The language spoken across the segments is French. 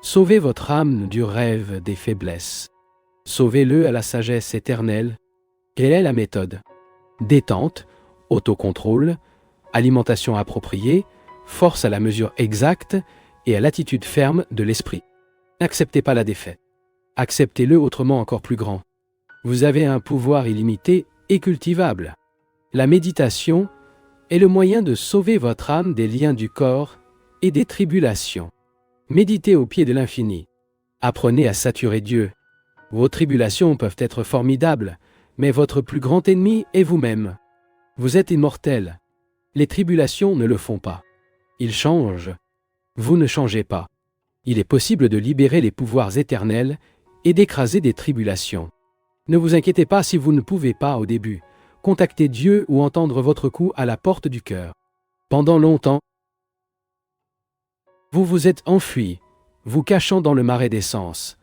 Sauvez votre âme du rêve des faiblesses. Sauvez-le à la sagesse éternelle. Quelle est la méthode? Détente, autocontrôle, alimentation appropriée, force à la mesure exacte et à l'attitude ferme de l'esprit. N'acceptez pas la défaite. Acceptez-le autrement encore plus grand. Vous avez un pouvoir illimité et cultivable. La méditation est le moyen de sauver votre âme des liens du corps et des tribulations. Méditez au pied de l'infini. Apprenez à saturer Dieu. Vos tribulations peuvent être formidables, mais votre plus grand ennemi est vous-même. Vous êtes immortel. Les tribulations ne le font pas. Ils changent. Vous ne changez pas. Il est possible de libérer les pouvoirs éternels et d'écraser des tribulations. Ne vous inquiétez pas si vous ne pouvez pas au début. Contactez Dieu ou entendre votre coup à la porte du cœur. Pendant longtemps, vous vous êtes enfui, vous cachant dans le marais des sens.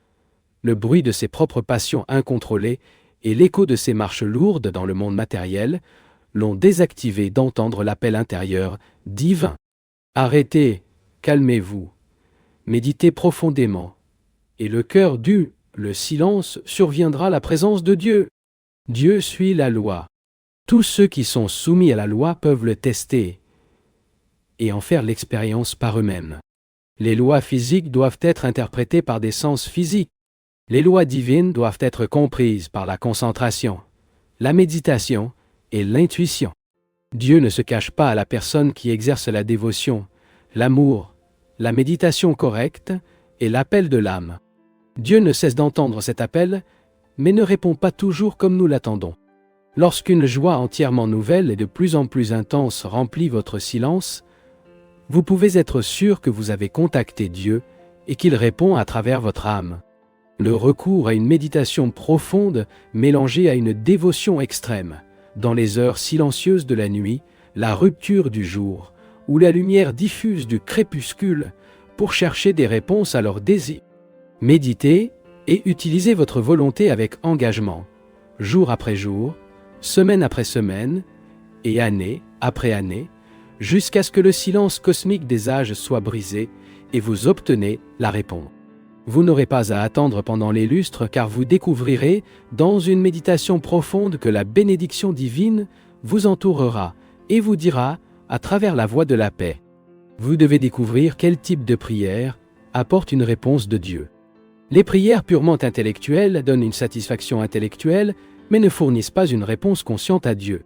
Le bruit de ses propres passions incontrôlées et l'écho de ses marches lourdes dans le monde matériel l'ont désactivé d'entendre l'appel intérieur divin. Arrêtez, calmez-vous, méditez profondément, et le cœur le silence surviendra la présence de Dieu. Dieu suit la loi. Tous ceux qui sont soumis à la loi peuvent le tester et en faire l'expérience par eux-mêmes. Les lois physiques doivent être interprétées par des sens physiques. Les lois divines doivent être comprises par la concentration, la méditation et l'intuition. Dieu ne se cache pas à la personne qui exerce la dévotion, l'amour, la méditation correcte et l'appel de l'âme. Dieu ne cesse d'entendre cet appel, mais ne répond pas toujours comme nous l'attendons. Lorsqu'une joie entièrement nouvelle et de plus en plus intense remplit votre silence, vous pouvez être sûr que vous avez contacté Dieu et qu'il répond à travers votre âme. Le recours à une méditation profonde mélangée à une dévotion extrême, dans les heures silencieuses de la nuit, la rupture du jour, ou la lumière diffuse du crépuscule, pour chercher des réponses à leurs désirs. Méditez et utilisez votre volonté avec engagement, jour après jour, semaine après semaine, et année après année, jusqu'à ce que le silence cosmique des âges soit brisé et vous obtenez la réponse. Vous n'aurez pas à attendre pendant les lustres car vous découvrirez dans une méditation profonde que la bénédiction divine vous entourera et vous dira à travers la voie de la paix. Vous devez découvrir quel type de prière apporte une réponse de Dieu. Les prières purement intellectuelles donnent une satisfaction intellectuelle mais ne fournissent pas une réponse consciente à Dieu.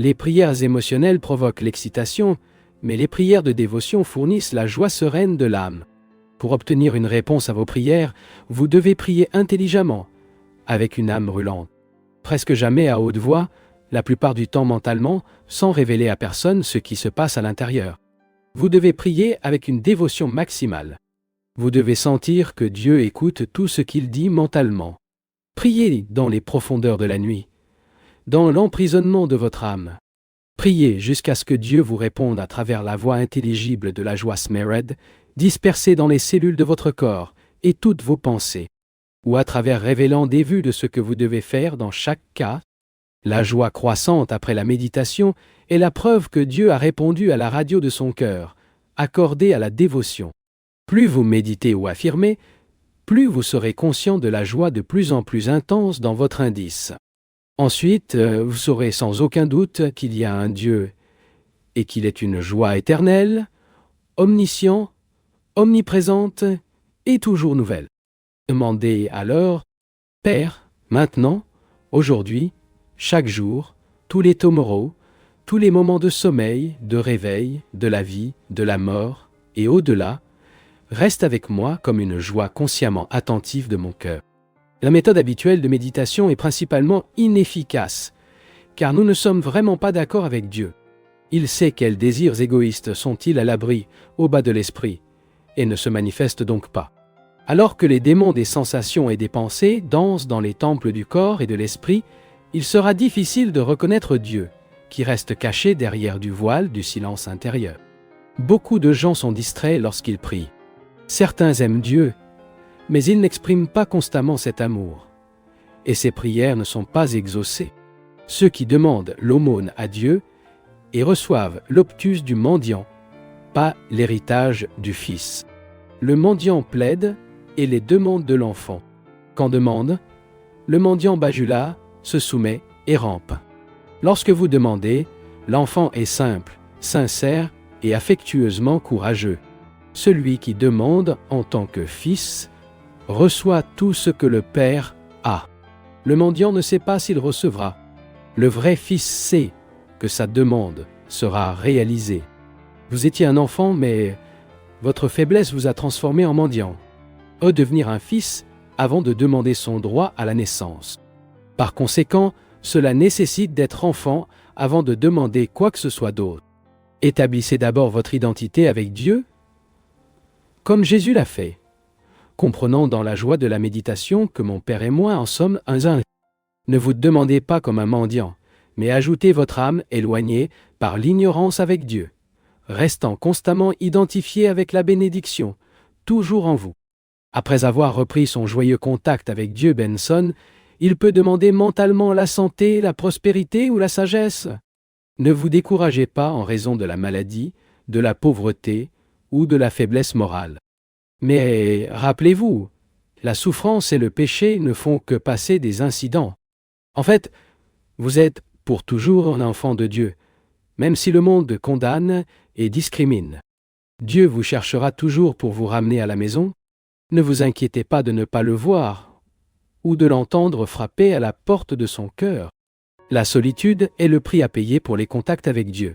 Les prières émotionnelles provoquent l'excitation, mais les prières de dévotion fournissent la joie sereine de l'âme. Pour obtenir une réponse à vos prières, vous devez prier intelligemment, avec une âme brûlante. Presque jamais à haute voix, la plupart du temps mentalement, sans révéler à personne ce qui se passe à l'intérieur. Vous devez prier avec une dévotion maximale. Vous devez sentir que Dieu écoute tout ce qu'il dit mentalement. Priez dans les profondeurs de la nuit, dans l'emprisonnement de votre âme. Priez jusqu'à ce que Dieu vous réponde à travers la voix intelligible de la joie Smered, dispersée dans les cellules de votre corps et toutes vos pensées, ou à travers révélant des vues de ce que vous devez faire dans chaque cas. La joie croissante après la méditation est la preuve que Dieu a répondu à la radio de son cœur, accordée à la dévotion. Plus vous méditez ou affirmez, plus vous serez conscient de la joie de plus en plus intense dans votre indice. Ensuite, vous saurez sans aucun doute qu'il y a un Dieu et qu'il est une joie éternelle, omniscient, omniprésente et toujours nouvelle. Demandez alors, Père, maintenant, aujourd'hui, chaque jour, tous les tomorrows, tous les moments de sommeil, de réveil, de la vie, de la mort et au-delà, reste avec moi comme une joie consciemment attentive de mon cœur. La méthode habituelle de méditation est principalement inefficace, car nous ne sommes vraiment pas d'accord avec Dieu. Il sait quels désirs égoïstes sont-ils à l'abri, au bas de l'esprit, et ne se manifestent donc pas. Alors que les démons des sensations et des pensées dansent dans les temples du corps et de l'esprit, il sera difficile de reconnaître Dieu, qui reste caché derrière du voile du silence intérieur. Beaucoup de gens sont distraits lorsqu'ils prient. Certains aiment Dieu, mais ils n'expriment pas constamment cet amour, et ces prières ne sont pas exaucées. Ceux qui demandent l'aumône à Dieu et reçoivent l'obtus du mendiant, pas l'héritage du Fils. Le mendiant plaide et les demandes de l'enfant. Quand demande, le mendiant bajula, se soumet et rampe. Lorsque vous demandez, l'enfant est simple, sincère et affectueusement courageux. Celui qui demande en tant que fils reçoit tout ce que le Père a. Le mendiant ne sait pas s'il recevra. Le vrai fils sait que sa demande sera réalisée. Vous étiez un enfant, mais votre faiblesse vous a transformé en mendiant. Redevenir un fils avant de demander son droit à la naissance. Par conséquent, cela nécessite d'être enfant avant de demander quoi que ce soit d'autre. Établissez d'abord votre identité avec Dieu, comme Jésus l'a fait, comprenant dans la joie de la méditation que mon Père et moi en sommes un. Ne vous demandez pas comme un mendiant, mais ajoutez votre âme éloignée par l'ignorance avec Dieu, restant constamment identifié avec la bénédiction, toujours en vous. Après avoir repris son joyeux contact avec Dieu, Benson, il peut demander mentalement la santé, la prospérité ou la sagesse. Ne vous découragez pas en raison de la maladie, de la pauvreté ou de la faiblesse morale. Mais rappelez-vous, la souffrance et le péché ne font que passer des incidents. En fait, vous êtes pour toujours un enfant de Dieu, même si le monde condamne et discrimine. Dieu vous cherchera toujours pour vous ramener à la maison. Ne vous inquiétez pas de ne pas le voir ou de l'entendre frapper à la porte de son cœur. La solitude est le prix à payer pour les contacts avec Dieu.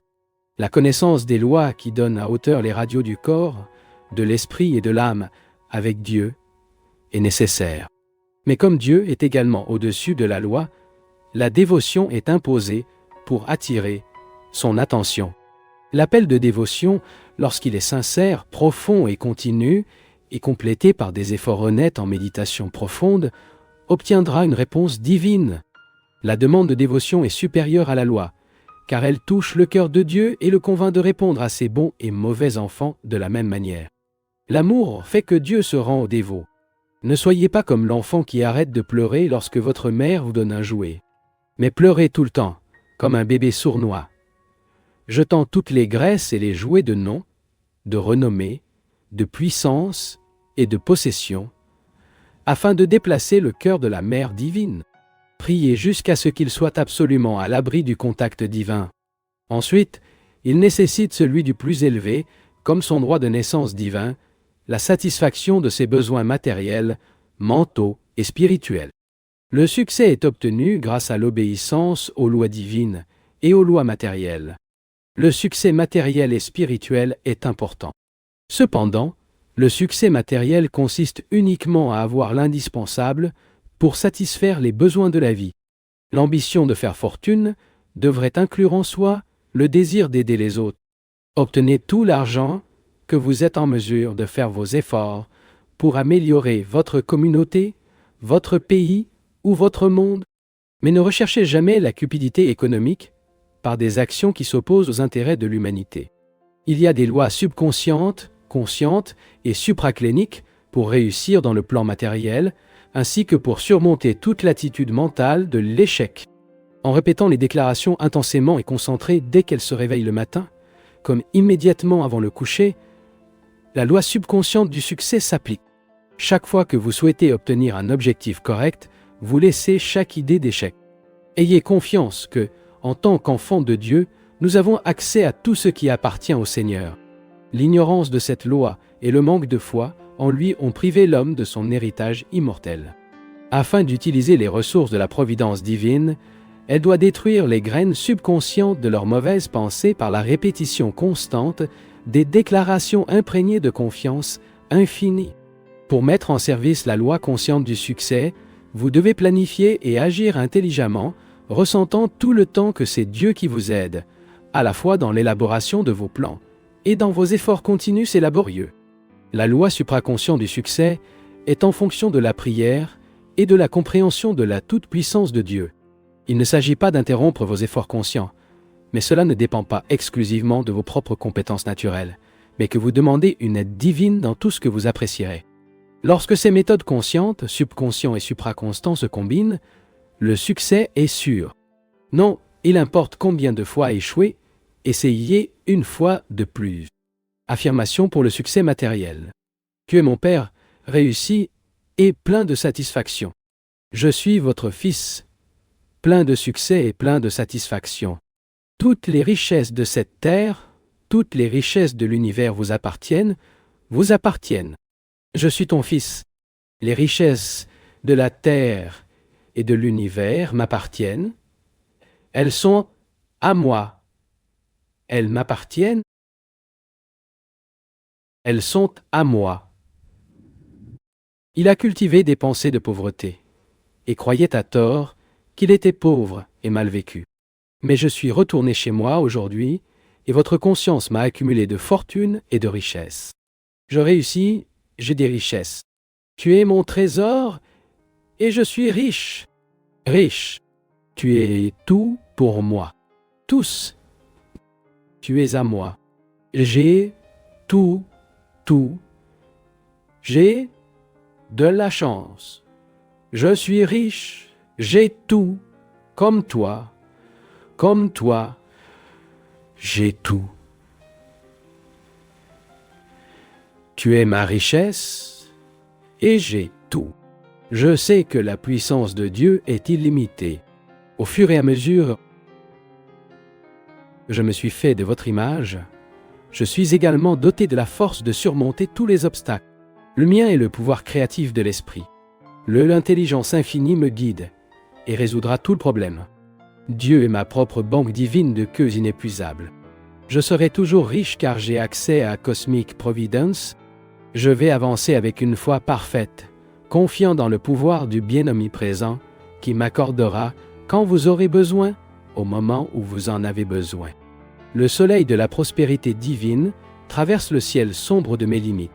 La connaissance des lois qui donnent à hauteur les radios du corps, de l'esprit et de l'âme avec Dieu est nécessaire. Mais comme Dieu est également au-dessus de la loi, la dévotion est imposée pour attirer son attention. L'appel de dévotion, lorsqu'il est sincère, profond et continu, et complété par des efforts honnêtes en méditation profonde, obtiendra une réponse divine. La demande de dévotion est supérieure à la loi, car elle touche le cœur de Dieu et le convainc de répondre à ses bons et mauvais enfants de la même manière. L'amour fait que Dieu se rend aux dévots. Ne soyez pas comme l'enfant qui arrête de pleurer lorsque votre mère vous donne un jouet, mais pleurez tout le temps, comme un bébé sournois, jetant toutes les graisses et les jouets de nom, de renommée, de puissance et de possession, afin de déplacer le cœur de la Mère divine. Priez jusqu'à ce qu'il soit absolument à l'abri du contact divin. Ensuite, il nécessite celui du plus élevé, comme son droit de naissance divin, la satisfaction de ses besoins matériels, mentaux et spirituels. Le succès est obtenu grâce à l'obéissance aux lois divines et aux lois matérielles. Le succès matériel et spirituel est important. Cependant, le succès matériel consiste uniquement à avoir l'indispensable pour satisfaire les besoins de la vie. L'ambition de faire fortune devrait inclure en soi le désir d'aider les autres. Obtenez tout l'argent que vous êtes en mesure de faire vos efforts pour améliorer votre communauté, votre pays ou votre monde, mais ne recherchez jamais la cupidité économique par des actions qui s'opposent aux intérêts de l'humanité. Il y a des lois subconscientes, conscientes et supracléniques pour réussir dans le plan matériel, ainsi que pour surmonter toute l'attitude mentale de l'échec. En répétant les déclarations intensément et concentrées dès qu'elle se réveille le matin, comme immédiatement avant le coucher, la loi subconsciente du succès s'applique. Chaque fois que vous souhaitez obtenir un objectif correct, vous laissez chaque idée d'échec. Ayez confiance que, en tant qu'enfants de Dieu, nous avons accès à tout ce qui appartient au Seigneur. L'ignorance de cette loi et le manque de foi en lui ont privé l'homme de son héritage immortel. Afin d'utiliser les ressources de la providence divine, elle doit détruire les graines subconscientes de leurs mauvaises pensées par la répétition constante des déclarations imprégnées de confiance infinie. Pour mettre en service la loi consciente du succès, vous devez planifier et agir intelligemment, ressentant tout le temps que c'est Dieu qui vous aide, à la fois dans l'élaboration de vos plans et dans vos efforts continus et laborieux. La loi supraconsciente du succès est en fonction de la prière et de la compréhension de la toute-puissance de Dieu. Il ne s'agit pas d'interrompre vos efforts conscients, mais cela ne dépend pas exclusivement de vos propres compétences naturelles, mais que vous demandez une aide divine dans tout ce que vous apprécierez. Lorsque ces méthodes conscientes, subconscient et supraconstant se combinent, le succès est sûr. Non, il importe combien de fois échouer, essayez une fois de plus. Affirmation pour le succès matériel. Tu es mon Père, réussi et plein de satisfaction. Je suis votre fils, plein de succès et plein de satisfaction. Toutes les richesses de cette terre, toutes les richesses de l'univers vous appartiennent. Je suis ton fils. Les richesses de la terre et de l'univers m'appartiennent. Elles sont à moi. Elles m'appartiennent. Elles sont à moi. Il a cultivé des pensées de pauvreté, et croyait à tort qu'il était pauvre et mal vécu. Mais je suis retourné chez moi aujourd'hui, et votre conscience m'a accumulé de fortune et de richesses. Je réussis, j'ai des richesses. Tu es mon trésor, et je suis riche. Riche. Tu es tout pour moi. Tous. Tu es à moi. J'ai tout. J'ai de la chance. Je suis riche. J'ai tout. Comme toi. J'ai tout. Tu es ma richesse et j'ai tout. Je sais que la puissance de Dieu est illimitée. Au fur et à mesure que je me suis fait de votre image, je suis également doté de la force de surmonter tous les obstacles. Le mien est le pouvoir créatif de l'esprit. L'intelligence infinie me guide et résoudra tout le problème. Dieu est ma propre banque divine de queues inépuisables. Je serai toujours riche car j'ai accès à Cosmic Providence. Je vais avancer avec une foi parfaite, confiant dans le pouvoir du bien omniprésent qui m'accordera quand vous aurez besoin, au moment où vous en avez besoin. Le soleil de la prospérité divine traverse le ciel sombre de mes limites.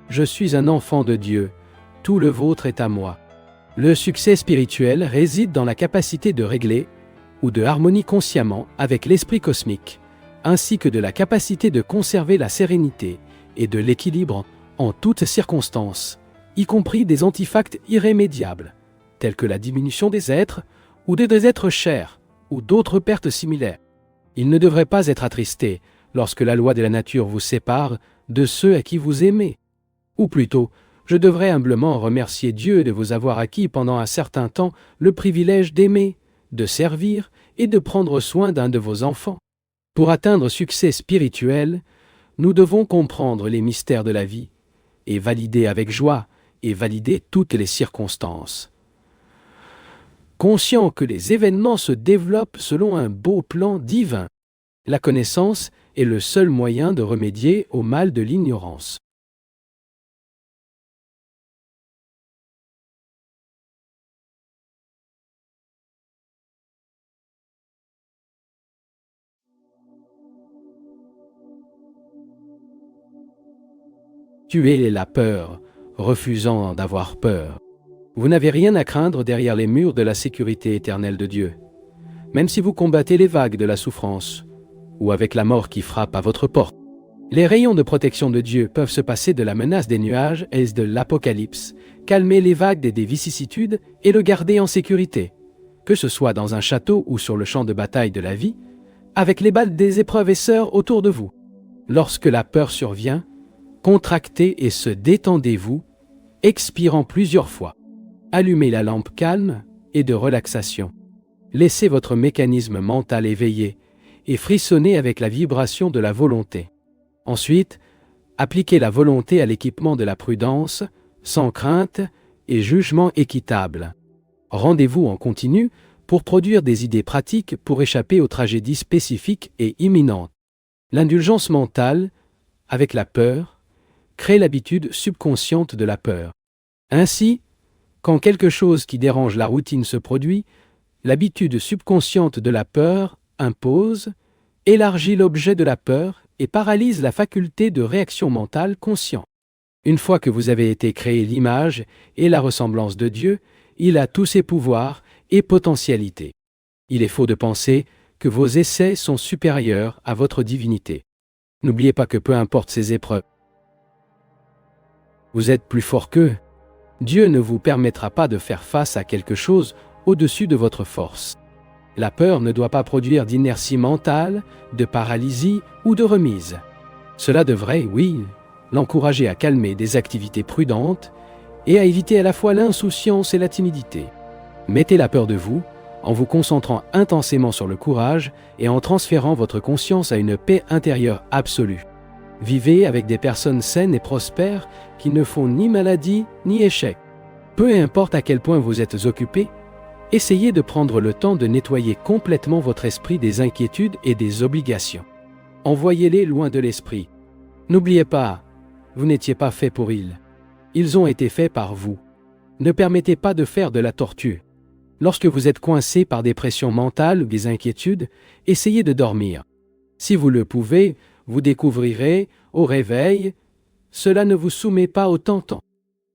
Je suis un enfant de Dieu, tout le vôtre est à moi. Le succès spirituel réside dans la capacité de régler ou de harmonie consciemment avec l'esprit cosmique, ainsi que de la capacité de conserver la sérénité et de l'équilibre en toutes circonstances, y compris des antifacts irrémédiables, tels que la diminution des êtres ou des êtres chers ou d'autres pertes similaires. Il ne devrait pas être attristé lorsque la loi de la nature vous sépare de ceux à qui vous aimez. Ou plutôt, je devrais humblement remercier Dieu de vous avoir acquis pendant un certain temps le privilège d'aimer, de servir et de prendre soin d'un de vos enfants. Pour atteindre succès spirituel, nous devons comprendre les mystères de la vie et valider avec joie et valider toutes les circonstances. Conscient que les événements se développent selon un beau plan divin, la connaissance est le seul moyen de remédier au mal de l'ignorance. Tuez la peur, refusant d'avoir peur. Vous n'avez rien à craindre derrière les murs de la sécurité éternelle de Dieu. Même si vous combattez les vagues de la souffrance, ou avec la mort qui frappe à votre porte. Les rayons de protection de Dieu peuvent se passer de la menace des nuages et de l'apocalypse, calmer les vagues des vicissitudes et le garder en sécurité, que ce soit dans un château ou sur le champ de bataille de la vie, avec les balles des épreuves et sœurs autour de vous. Lorsque la peur survient, contractez et se détendez-vous, expirant plusieurs fois. Allumez la lampe calme et de relaxation. Laissez votre mécanisme mental éveillé et frissonner avec la vibration de la volonté. Ensuite, appliquez la volonté à l'équipement de la prudence, sans crainte et jugement équitable. Rendez-vous en continu pour produire des idées pratiques pour échapper aux tragédies spécifiques et imminentes. L'indulgence mentale, avec la peur, crée l'habitude subconsciente de la peur. Ainsi, quand quelque chose qui dérange la routine se produit, l'habitude subconsciente de la peur impose, élargit l'objet de la peur et paralyse la faculté de réaction mentale consciente. Une fois que vous avez été créé l'image et la ressemblance de Dieu, il a tous ses pouvoirs et potentialités. Il est faux de penser que vos essais sont supérieurs à votre divinité. N'oubliez pas que peu importe ces épreuves, vous êtes plus fort qu'eux. Dieu ne vous permettra pas de faire face à quelque chose au-dessus de votre force. La peur ne doit pas produire d'inertie mentale, de paralysie ou de remise. Cela devrait, oui, l'encourager à calmer des activités prudentes et à éviter à la fois l'insouciance et la timidité. Mettez la peur de vous, en vous concentrant intensément sur le courage et en transférant votre conscience à une paix intérieure absolue. Vivez avec des personnes saines et prospères qui ne font ni maladie ni échec. Peu importe à quel point vous êtes occupé, essayez de prendre le temps de nettoyer complètement votre esprit des inquiétudes et des obligations. Envoyez-les loin de l'esprit. N'oubliez pas, vous n'étiez pas fait pour ils. Ils ont été faits par vous. Ne permettez pas de faire de la tortue. Lorsque vous êtes coincé par des pressions mentales ou des inquiétudes, essayez de dormir. Si vous le pouvez, vous découvrirez, au réveil, cela ne vous soumet pas au tentant.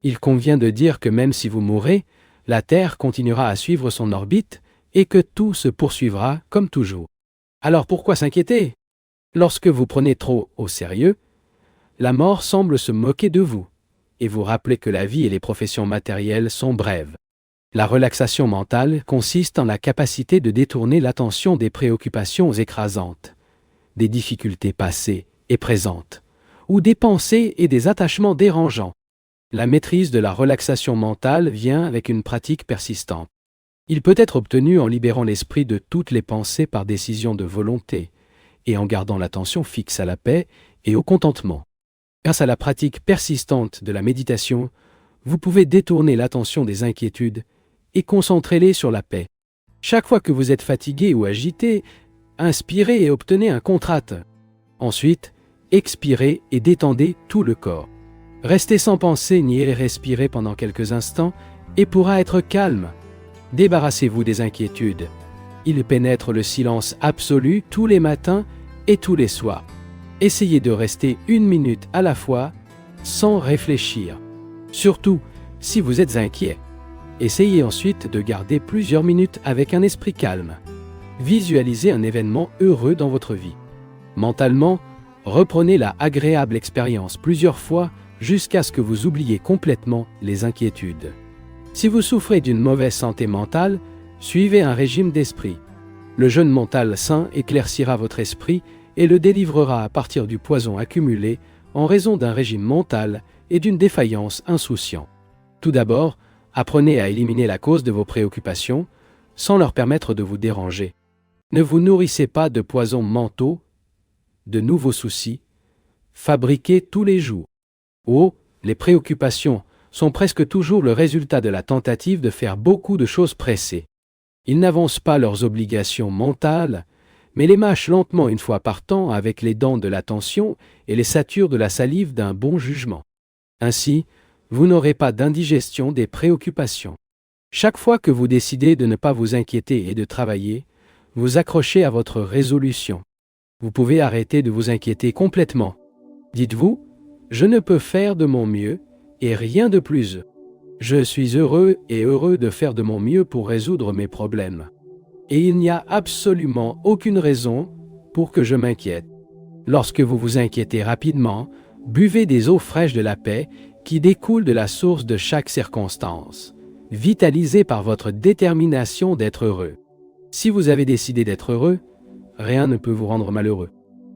Il convient de dire que même si vous mourrez, la Terre continuera à suivre son orbite et que tout se poursuivra comme toujours. Alors pourquoi s'inquiéter? Lorsque vous prenez trop au sérieux, la mort semble se moquer de vous et vous rappeler que la vie et les professions matérielles sont brèves. La relaxation mentale consiste en la capacité de détourner l'attention des préoccupations écrasantes, des difficultés passées et présentes, ou des pensées et des attachements dérangeants. La maîtrise de la relaxation mentale vient avec une pratique persistante. Il peut être obtenu en libérant l'esprit de toutes les pensées par décision de volonté et en gardant l'attention fixe à la paix et au contentement. Grâce à la pratique persistante de la méditation, vous pouvez détourner l'attention des inquiétudes et concentrer-les sur la paix. Chaque fois que vous êtes fatigué ou agité, inspirez et obtenez un contracte. Ensuite, expirez et détendez tout le corps. Restez sans penser ni respirer pendant quelques instants et pourra être calme. Débarrassez-vous des inquiétudes. Ils pénètrent le silence absolu tous les matins et tous les soirs. Essayez de rester 1 minute à la fois sans réfléchir. Surtout si vous êtes inquiet. Essayez ensuite de garder plusieurs minutes avec un esprit calme. Visualisez un événement heureux dans votre vie. Mentalement, reprenez la agréable expérience plusieurs fois jusqu'à ce que vous oubliez complètement les inquiétudes. Si vous souffrez d'une mauvaise santé mentale, suivez un régime d'esprit. Le jeûne mental sain éclaircira votre esprit et le délivrera à partir du poison accumulé en raison d'un régime mental et d'une défaillance insouciante. Tout d'abord, apprenez à éliminer la cause de vos préoccupations sans leur permettre de vous déranger. Ne vous nourrissez pas de poisons mentaux, de nouveaux soucis, fabriqués tous les jours. Oh, les préoccupations sont presque toujours le résultat de la tentative de faire beaucoup de choses pressées. Ils n'avancent pas leurs obligations mentales, mais les mâchent lentement une fois par temps avec les dents de l'attention et les saturent de la salive d'un bon jugement. Ainsi, vous n'aurez pas d'indigestion des préoccupations. Chaque fois que vous décidez de ne pas vous inquiéter et de travailler, vous accrochez à votre résolution. Vous pouvez arrêter de vous inquiéter complètement. Dites-vous, je ne peux faire de mon mieux et rien de plus. Je suis heureux et heureux de faire de mon mieux pour résoudre mes problèmes. Et il n'y a absolument aucune raison pour que je m'inquiète. Lorsque vous vous inquiétez rapidement, buvez des eaux fraîches de la paix qui découlent de la source de chaque circonstance, vitalisées par votre détermination d'être heureux. Si vous avez décidé d'être heureux, rien ne peut vous rendre malheureux.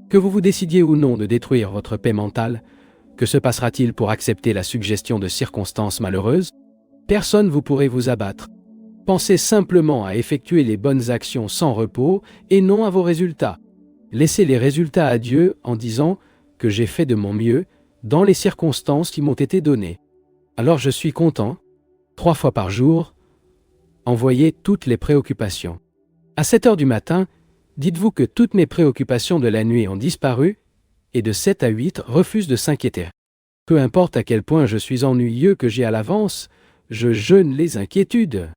Que vous vous décidiez ou non de détruire votre paix mentale, que se passera-t-il pour accepter la suggestion de circonstances malheureuses? Personne vous pourrait vous abattre. Pensez simplement à effectuer les bonnes actions sans repos et non à vos résultats. Laissez les résultats à Dieu en disant que j'ai fait de mon mieux dans les circonstances qui m'ont été données. Alors je suis content. 3 fois par jour, envoyez toutes les préoccupations. À 7 heures du matin, dites-vous que toutes mes préoccupations de la nuit ont disparu et de 7 à 8 refusent de s'inquiéter. Peu importe à quel point je suis ennuyeux que j'ai à l'avance, je jeûne les inquiétudes.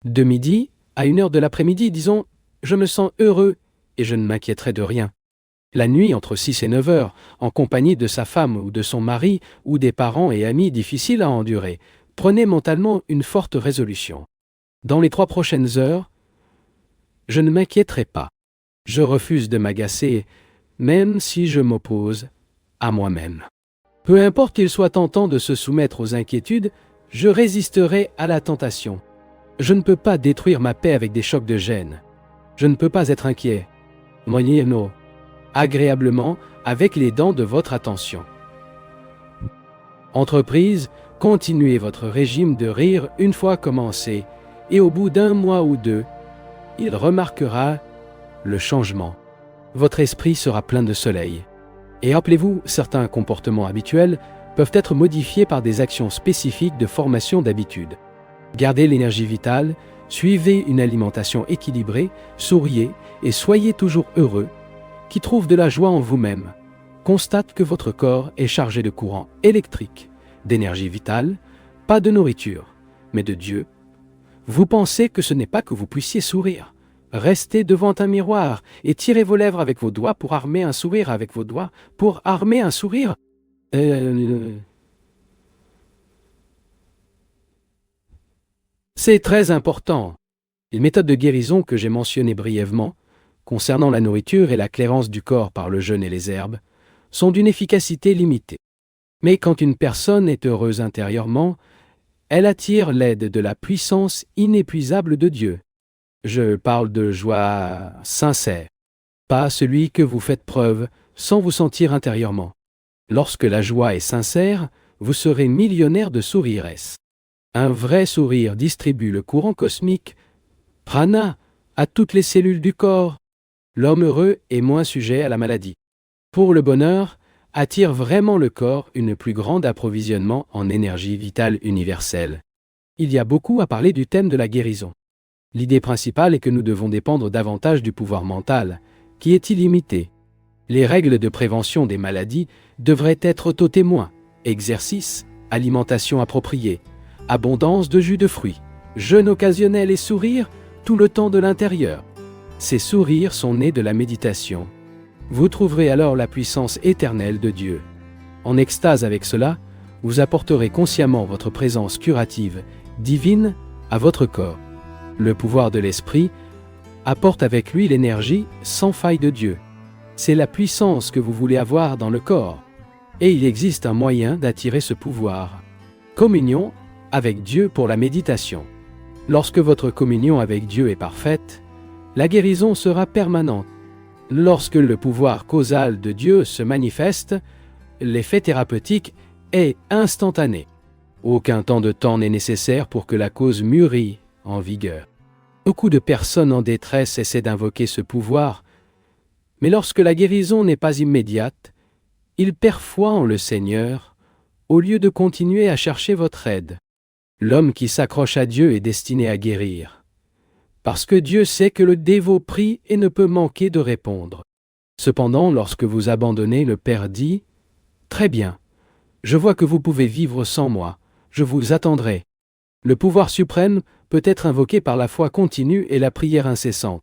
De midi à 1 heure de l'après-midi, disons, je me sens heureux et je ne m'inquiéterai de rien. La nuit, entre 6 et 9 heures, en compagnie de sa femme ou de son mari ou des parents et amis difficiles à endurer, prenez mentalement une forte résolution. Dans les 3 prochaines heures, je ne m'inquiéterai pas. Je refuse de m'agacer, même si je m'oppose à moi-même. Peu importe qu'il soit tentant de se soumettre aux inquiétudes, je résisterai à la tentation. Je ne peux pas détruire ma paix avec des chocs de gêne. Je ne peux pas être inquiet. Moyennant agréablement avec les dents de votre attention. Entreprise, continuez votre régime de rire une fois commencé, et au bout d'un mois ou deux, il remarquera le changement. Votre esprit sera plein de soleil. Et rappelez-vous, certains comportements habituels peuvent être modifiés par des actions spécifiques de formation d'habitude. Gardez l'énergie vitale, suivez une alimentation équilibrée, souriez et soyez toujours heureux, qui trouve de la joie en vous-même. Constate que votre corps est chargé de courant électrique, d'énergie vitale, pas de nourriture, mais de Dieu. Vous pensez que ce n'est pas que vous puissiez sourire. Restez devant un miroir et tirez vos lèvres avec vos doigts pour armer un sourire avec vos doigts, pour armer un sourire. C'est très important. Les méthodes de guérison que j'ai mentionnées brièvement, concernant la nourriture et la clairance du corps par le jeûne et les herbes, sont d'une efficacité limitée. Mais quand une personne est heureuse intérieurement, elle attire l'aide de la puissance inépuisable de Dieu. Je parle de joie sincère, pas celui que vous faites preuve sans vous sentir intérieurement. Lorsque la joie est sincère, vous serez millionnaire de sourires. Un vrai sourire distribue le courant cosmique, prana, à toutes les cellules du corps. L'homme heureux est moins sujet à la maladie. Pour le bonheur, attire vraiment le corps une plus grande approvisionnement en énergie vitale universelle. Il y a beaucoup à parler du thème de la guérison. L'idée principale est que nous devons dépendre davantage du pouvoir mental, qui est illimité. Les règles de prévention des maladies devraient être aux témoins: exercice, alimentation appropriée, abondance de jus de fruits, jeûne occasionnel et sourire tout le temps de l'intérieur. Ces sourires sont nés de la méditation. Vous trouverez alors la puissance éternelle de Dieu. En extase avec cela, vous apporterez consciemment votre présence curative, divine, à votre corps. Le pouvoir de l'esprit apporte avec lui l'énergie sans faille de Dieu. C'est la puissance que vous voulez avoir dans le corps. Et il existe un moyen d'attirer ce pouvoir. Communion avec Dieu pour la méditation. Lorsque votre communion avec Dieu est parfaite, la guérison sera permanente. Lorsque le pouvoir causal de Dieu se manifeste, l'effet thérapeutique est instantané. Aucun temps n'est nécessaire pour que la cause mûrisse en vigueur. Beaucoup de personnes en détresse essaient d'invoquer ce pouvoir, mais lorsque la guérison n'est pas immédiate, ils perdent foi en le Seigneur, au lieu de continuer à chercher votre aide. L'homme qui s'accroche à Dieu est destiné à guérir, parce que Dieu sait que le dévot prie et ne peut manquer de répondre. Cependant, lorsque vous abandonnez, le Père dit: « Très bien, je vois que vous pouvez vivre sans moi, je vous attendrai. » Le pouvoir suprême peut être invoqué par la foi continue et la prière incessante.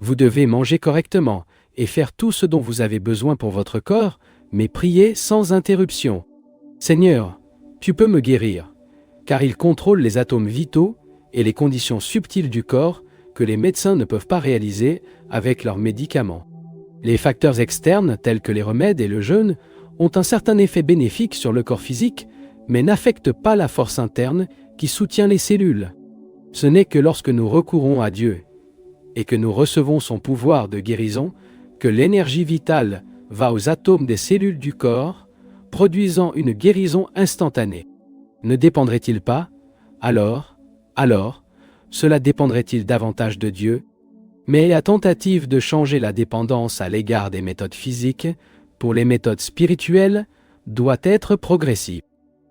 Vous devez manger correctement et faire tout ce dont vous avez besoin pour votre corps, mais priez sans interruption. Seigneur, tu peux me guérir, car il contrôle les atomes vitaux et les conditions subtiles du corps que les médecins ne peuvent pas réaliser avec leurs médicaments. Les facteurs externes, tels que les remèdes et le jeûne, ont un certain effet bénéfique sur le corps physique, mais n'affectent pas la force interne qui soutient les cellules. Ce n'est que lorsque nous recourons à Dieu et que nous recevons son pouvoir de guérison que l'énergie vitale va aux atomes des cellules du corps, produisant une guérison instantanée. Ne dépendrait-il pas, alors, cela dépendrait-il davantage de Dieu? Mais la tentative de changer la dépendance à l'égard des méthodes physiques pour les méthodes spirituelles doit être progressive.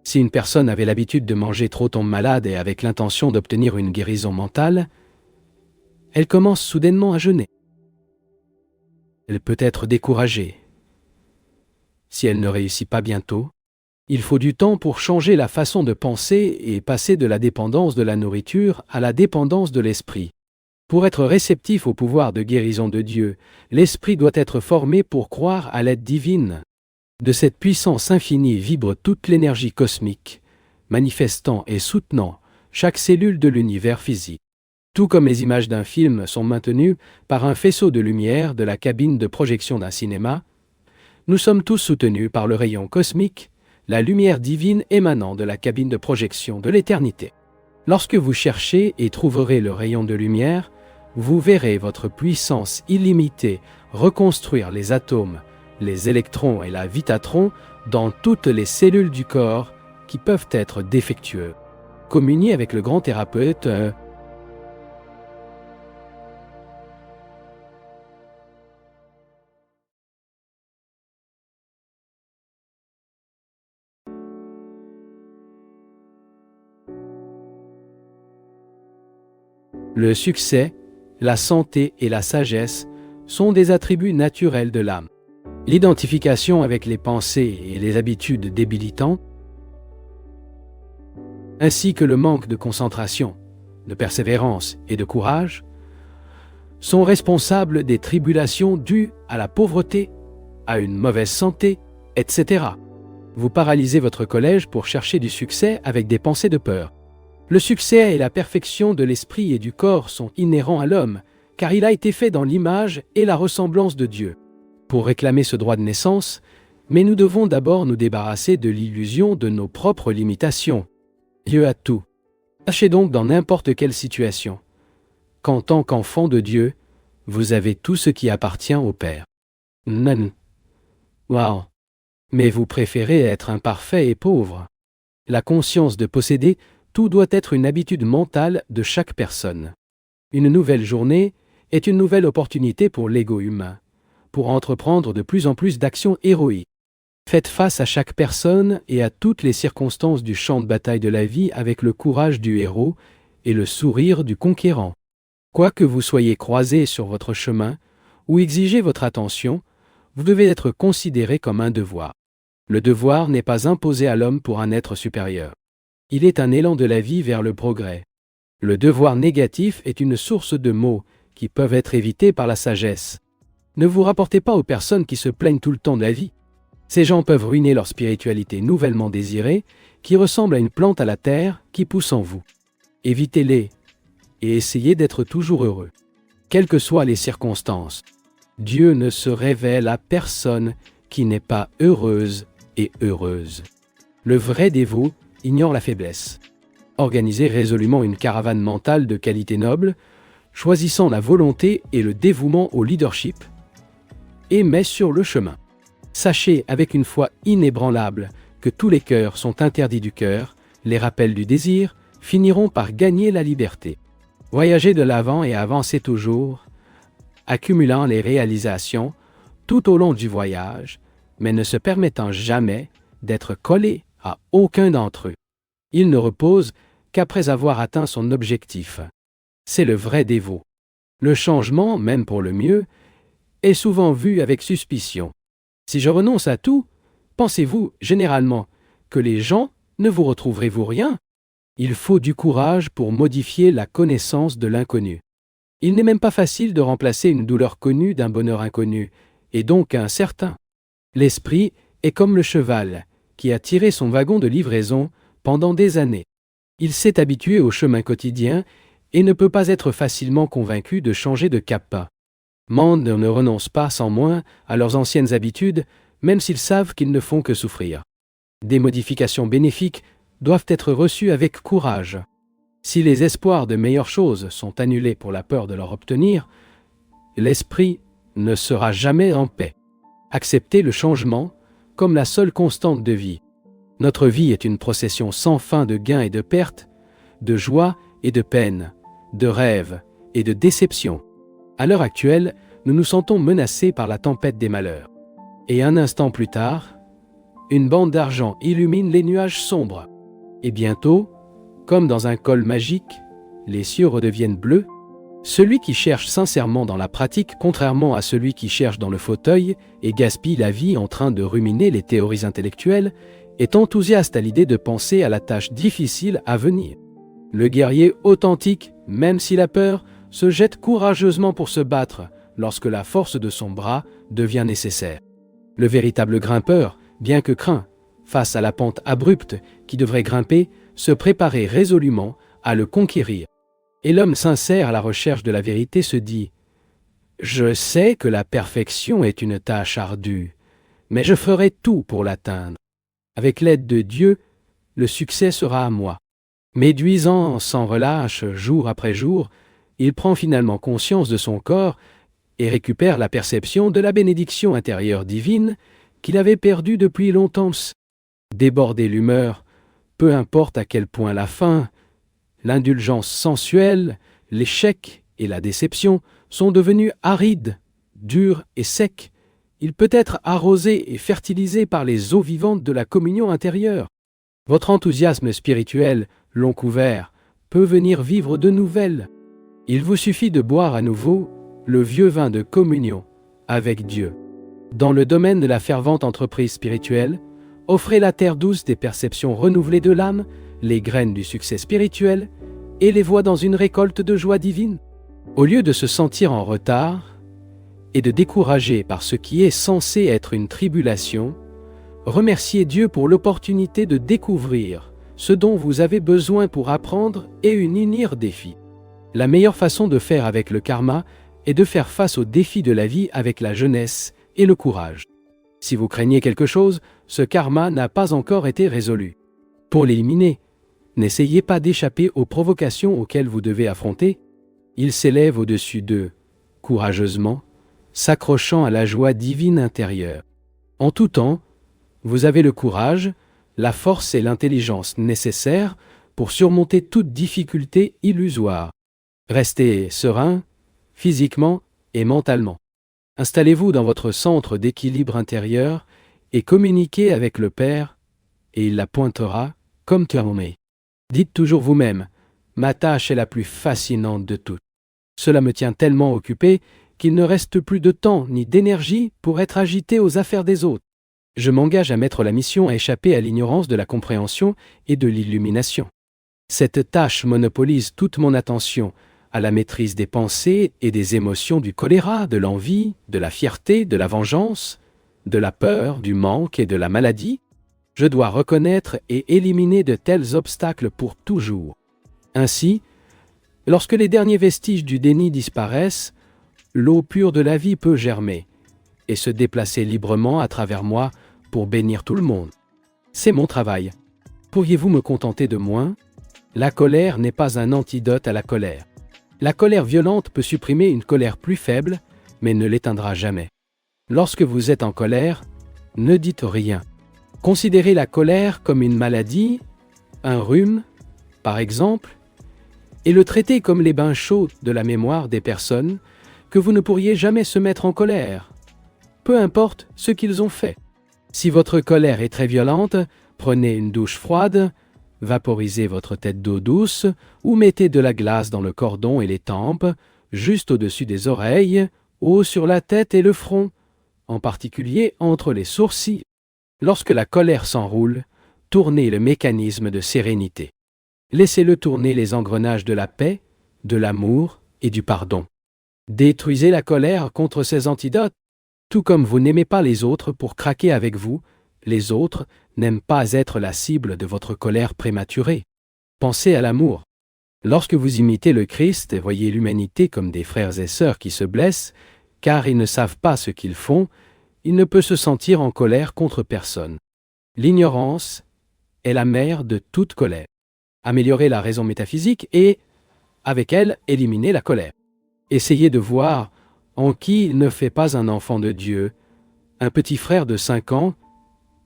Si une personne avait l'habitude de manger trop tombe malade et avec l'intention d'obtenir une guérison mentale, elle commence soudainement à jeûner. Elle peut être découragée. Si elle ne réussit pas bientôt, il faut du temps pour changer la façon de penser et passer de la dépendance de la nourriture à la dépendance de l'esprit. Pour être réceptif au pouvoir de guérison de Dieu, l'esprit doit être formé pour croire à l'aide divine. De cette puissance infinie vibre toute l'énergie cosmique, manifestant et soutenant chaque cellule de l'univers physique. Tout comme les images d'un film sont maintenues par un faisceau de lumière de la cabine de projection d'un cinéma, nous sommes tous soutenus par le rayon cosmique, la lumière divine émanant de la cabine de projection de l'éternité. Lorsque vous cherchez et trouverez le rayon de lumière, vous verrez votre puissance illimitée reconstruire les atomes, les électrons et la vitatron dans toutes les cellules du corps qui peuvent être défectueux. Communiez avec le grand thérapeute. Le succès, la santé et la sagesse sont des attributs naturels de l'âme. L'identification avec les pensées et les habitudes débilitantes, ainsi que le manque de concentration, de persévérance et de courage, sont responsables des tribulations dues à la pauvreté, à une mauvaise santé, etc. Vous paralysez votre collège pour chercher du succès avec des pensées de peur. Le succès et la perfection de l'esprit et du corps sont inhérents à l'homme, car il a été fait dans l'image et la ressemblance de Dieu. Pour réclamer ce droit de naissance, mais nous devons d'abord nous débarrasser de l'illusion de nos propres limitations. Dieu a tout. Sachez donc dans n'importe quelle situation qu'en tant qu'enfant de Dieu, vous avez tout ce qui appartient au Père. Non. Wow. Mais vous préférez être imparfait et pauvre. La conscience de posséder tout doit être une habitude mentale de chaque personne. Une nouvelle journée est une nouvelle opportunité pour l'ego humain, pour entreprendre de plus en plus d'actions héroïques. Faites face à chaque personne et à toutes les circonstances du champ de bataille de la vie avec le courage du héros et le sourire du conquérant. Quoi que vous soyez croisé sur votre chemin ou exigez votre attention, vous devez être considéré comme un devoir. Le devoir n'est pas imposé à l'homme pour un être supérieur. Il est un élan de la vie vers le progrès. Le devoir négatif est une source de maux qui peuvent être évités par la sagesse. Ne vous rapportez pas aux personnes qui se plaignent tout le temps de la vie. Ces gens peuvent ruiner leur spiritualité nouvellement désirée, qui ressemble à une plante à la terre qui pousse en vous. Évitez-les et essayez d'être toujours heureux. Quelles que soient les circonstances, Dieu ne se révèle à personne qui n'est pas heureuse et heureuse. Le vrai dévot ignore la faiblesse. Organisez résolument une caravane mentale de qualité noble, choisissant la volonté et le dévouement au leadership, et met sur le chemin. Sachez avec une foi inébranlable que tous les cœurs sont interdits du cœur, les rappels du désir finiront par gagner la liberté. Voyagez de l'avant et avancez toujours, accumulant les réalisations tout au long du voyage, mais ne se permettant jamais d'être collé à aucun d'entre eux. Il ne repose qu'après avoir atteint son objectif. C'est le vrai dévot. Le changement, même pour le mieux, est souvent vu avec suspicion. Si je renonce à tout, pensez-vous généralement que les gens ne vous retrouverez-vous rien? Il faut du courage pour modifier la connaissance de l'inconnu. Il n'est même pas facile de remplacer une douleur connue d'un bonheur inconnu, et donc incertain. L'esprit est comme le cheval qui a tiré son wagon de livraison pendant des années. Il s'est habitué au chemin quotidien et ne peut pas être facilement convaincu de changer de cap. Monde ne renoncent pas sans moins à leurs anciennes habitudes, même s'ils savent qu'ils ne font que souffrir. Des modifications bénéfiques doivent être reçues avec courage. Si les espoirs de meilleures choses sont annulés pour la peur de leur obtenir, l'esprit ne sera jamais en paix. Acceptez le changement comme la seule constante de vie. Notre vie est une procession sans fin de gains et de pertes, de joie et de peine, de rêves et de déceptions. À l'heure actuelle, nous nous sentons menacés par la tempête des malheurs. Et un instant plus tard, une bande d'argent illumine les nuages sombres. Et bientôt, comme dans un col magique, les cieux redeviennent bleus. Celui qui cherche sincèrement dans la pratique, contrairement à celui qui cherche dans le fauteuil et gaspille la vie en train de ruminer les théories intellectuelles, est enthousiaste à l'idée de penser à la tâche difficile à venir. Le guerrier authentique, même s'il a peur, se jette courageusement pour se battre lorsque la force de son bras devient nécessaire. Le véritable grimpeur, bien que craint, face à la pente abrupte qui devrait grimper, se préparait résolument à le conquérir. Et l'homme sincère à la recherche de la vérité se dit « Je sais que la perfection est une tâche ardue, mais je ferai tout pour l'atteindre. Avec l'aide de Dieu, le succès sera à moi. » Méduisant sans relâche jour après jour, il prend finalement conscience de son corps et récupère la perception de la bénédiction intérieure divine qu'il avait perdue depuis longtemps. Débordé l'humeur, peu importe à quel point la faim, l'indulgence sensuelle, l'échec et la déception sont devenus arides, durs et secs, il peut être arrosé et fertilisé par les eaux vivantes de la communion intérieure. Votre enthousiasme spirituel, long couvert, peut venir vivre de nouvelles. Il vous suffit de boire à nouveau le vieux vin de communion avec Dieu. Dans le domaine de la fervente entreprise spirituelle, offrez la terre douce des perceptions renouvelées de l'âme, les graines du succès spirituel, et les voies dans une récolte de joie divine. Au lieu de se sentir en retard et de décourager par ce qui est censé être une tribulation, remerciez Dieu pour l'opportunité de découvrir ce dont vous avez besoin pour apprendre et unir défis. La meilleure façon de faire avec le karma est de faire face aux défis de la vie avec la jeunesse et le courage. Si vous craignez quelque chose, ce karma n'a pas encore été résolu. Pour l'éliminer, n'essayez pas d'échapper aux provocations auxquelles vous devez affronter. Il s'élève au-dessus d'eux, courageusement, s'accrochant à la joie divine intérieure. En tout temps, vous avez le courage, la force et l'intelligence nécessaires pour surmonter toute difficulté illusoire. Restez serein, physiquement et mentalement. Installez-vous dans votre centre d'équilibre intérieur et communiquez avec le Père, et il la pointera comme tournée. Dites toujours vous-même, ma tâche est la plus fascinante de toutes. Cela me tient tellement occupé qu'il ne reste plus de temps ni d'énergie pour être agité aux affaires des autres. Je m'engage à mettre la mission à échapper à l'ignorance de la compréhension et de l'illumination. Cette tâche monopolise toute mon attention à la maîtrise des pensées et des émotions du choléra, de l'envie, de la fierté, de la vengeance, de la peur, du manque et de la maladie. Je dois reconnaître et éliminer de tels obstacles pour toujours. Ainsi, lorsque les derniers vestiges du déni disparaissent, l'eau pure de la vie peut germer et se déplacer librement à travers moi pour bénir tout le monde. C'est mon travail. Pourriez-vous me contenter de moins? La colère n'est pas un antidote à la colère. La colère violente peut supprimer une colère plus faible, mais ne l'éteindra jamais. Lorsque vous êtes en colère, ne dites rien. Considérez la colère comme une maladie, un rhume, par exemple, et le traitez comme les bains chauds de la mémoire des personnes que vous ne pourriez jamais se mettre en colère, peu importe ce qu'ils ont fait. Si votre colère est très violente, prenez une douche froide, vaporisez votre tête d'eau douce ou mettez de la glace dans le cordon et les tempes, juste au-dessus des oreilles, haut sur la tête et le front, en particulier entre les sourcils. Lorsque la colère s'enroule, tournez le mécanisme de sérénité. Laissez-le tourner les engrenages de la paix, de l'amour et du pardon. Détruisez la colère contre ses antidotes. Tout comme vous n'aimez pas les autres pour craquer avec vous, les autres n'aiment pas être la cible de votre colère prématurée. Pensez à l'amour. Lorsque vous imitez le Christ et voyez l'humanité comme des frères et sœurs qui se blessent, car ils ne savent pas ce qu'ils font, il ne peut se sentir en colère contre personne. L'ignorance est la mère de toute colère. Améliorez la raison métaphysique et, avec elle, éliminez la colère. Essayez de voir en qui il ne fait pas un enfant de Dieu, un petit frère de 5 ans,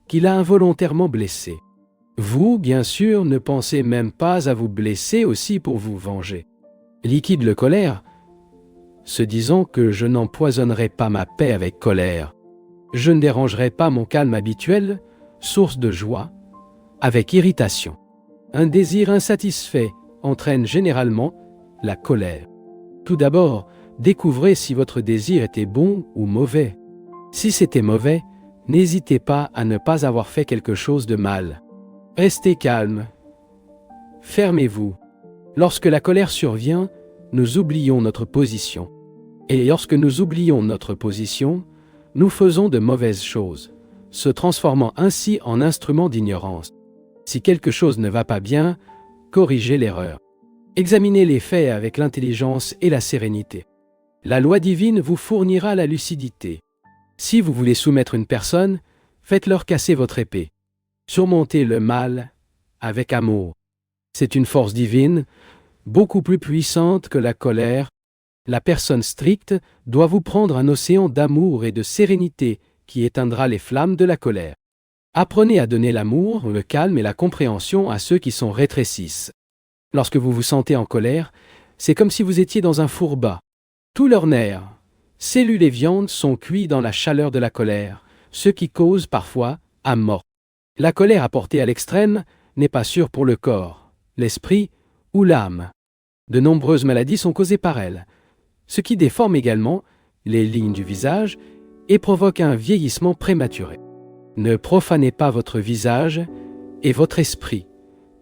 qu'il a involontairement blessé. Vous, bien sûr, ne pensez même pas à vous blesser aussi pour vous venger. Liquide le colère, se disant que je n'empoisonnerai pas ma paix avec colère. Je ne dérangerai pas mon calme habituel, source de joie, avec irritation. Un désir insatisfait entraîne généralement la colère. Tout d'abord, découvrez si votre désir était bon ou mauvais. Si c'était mauvais, n'hésitez pas à ne pas avoir fait quelque chose de mal. Restez calme. Fermez-vous. Lorsque la colère survient, nous oublions notre position. Et lorsque nous oublions notre position, nous faisons de mauvaises choses, se transformant ainsi en instruments d'ignorance. Si quelque chose ne va pas bien, corrigez l'erreur. Examinez les faits avec l'intelligence et la sérénité. La loi divine vous fournira la lucidité. Si vous voulez soumettre une personne, faites-leur casser votre épée. Surmontez le mal avec amour. C'est une force divine, beaucoup plus puissante que la colère. La personne stricte doit vous prendre un océan d'amour et de sérénité qui éteindra les flammes de la colère. Apprenez à donner l'amour, le calme et la compréhension à ceux qui sont rétrécissent. Lorsque vous vous sentez en colère, c'est comme si vous étiez dans un four bas. Tous leurs nerfs, cellules et viandes sont cuits dans la chaleur de la colère, ce qui cause parfois à mort. La colère apportée à l'extrême n'est pas sûre pour le corps, l'esprit ou l'âme. De nombreuses maladies sont causées par elle, ce qui déforme également les lignes du visage et provoque un vieillissement prématuré. Ne profanez pas votre visage et votre esprit,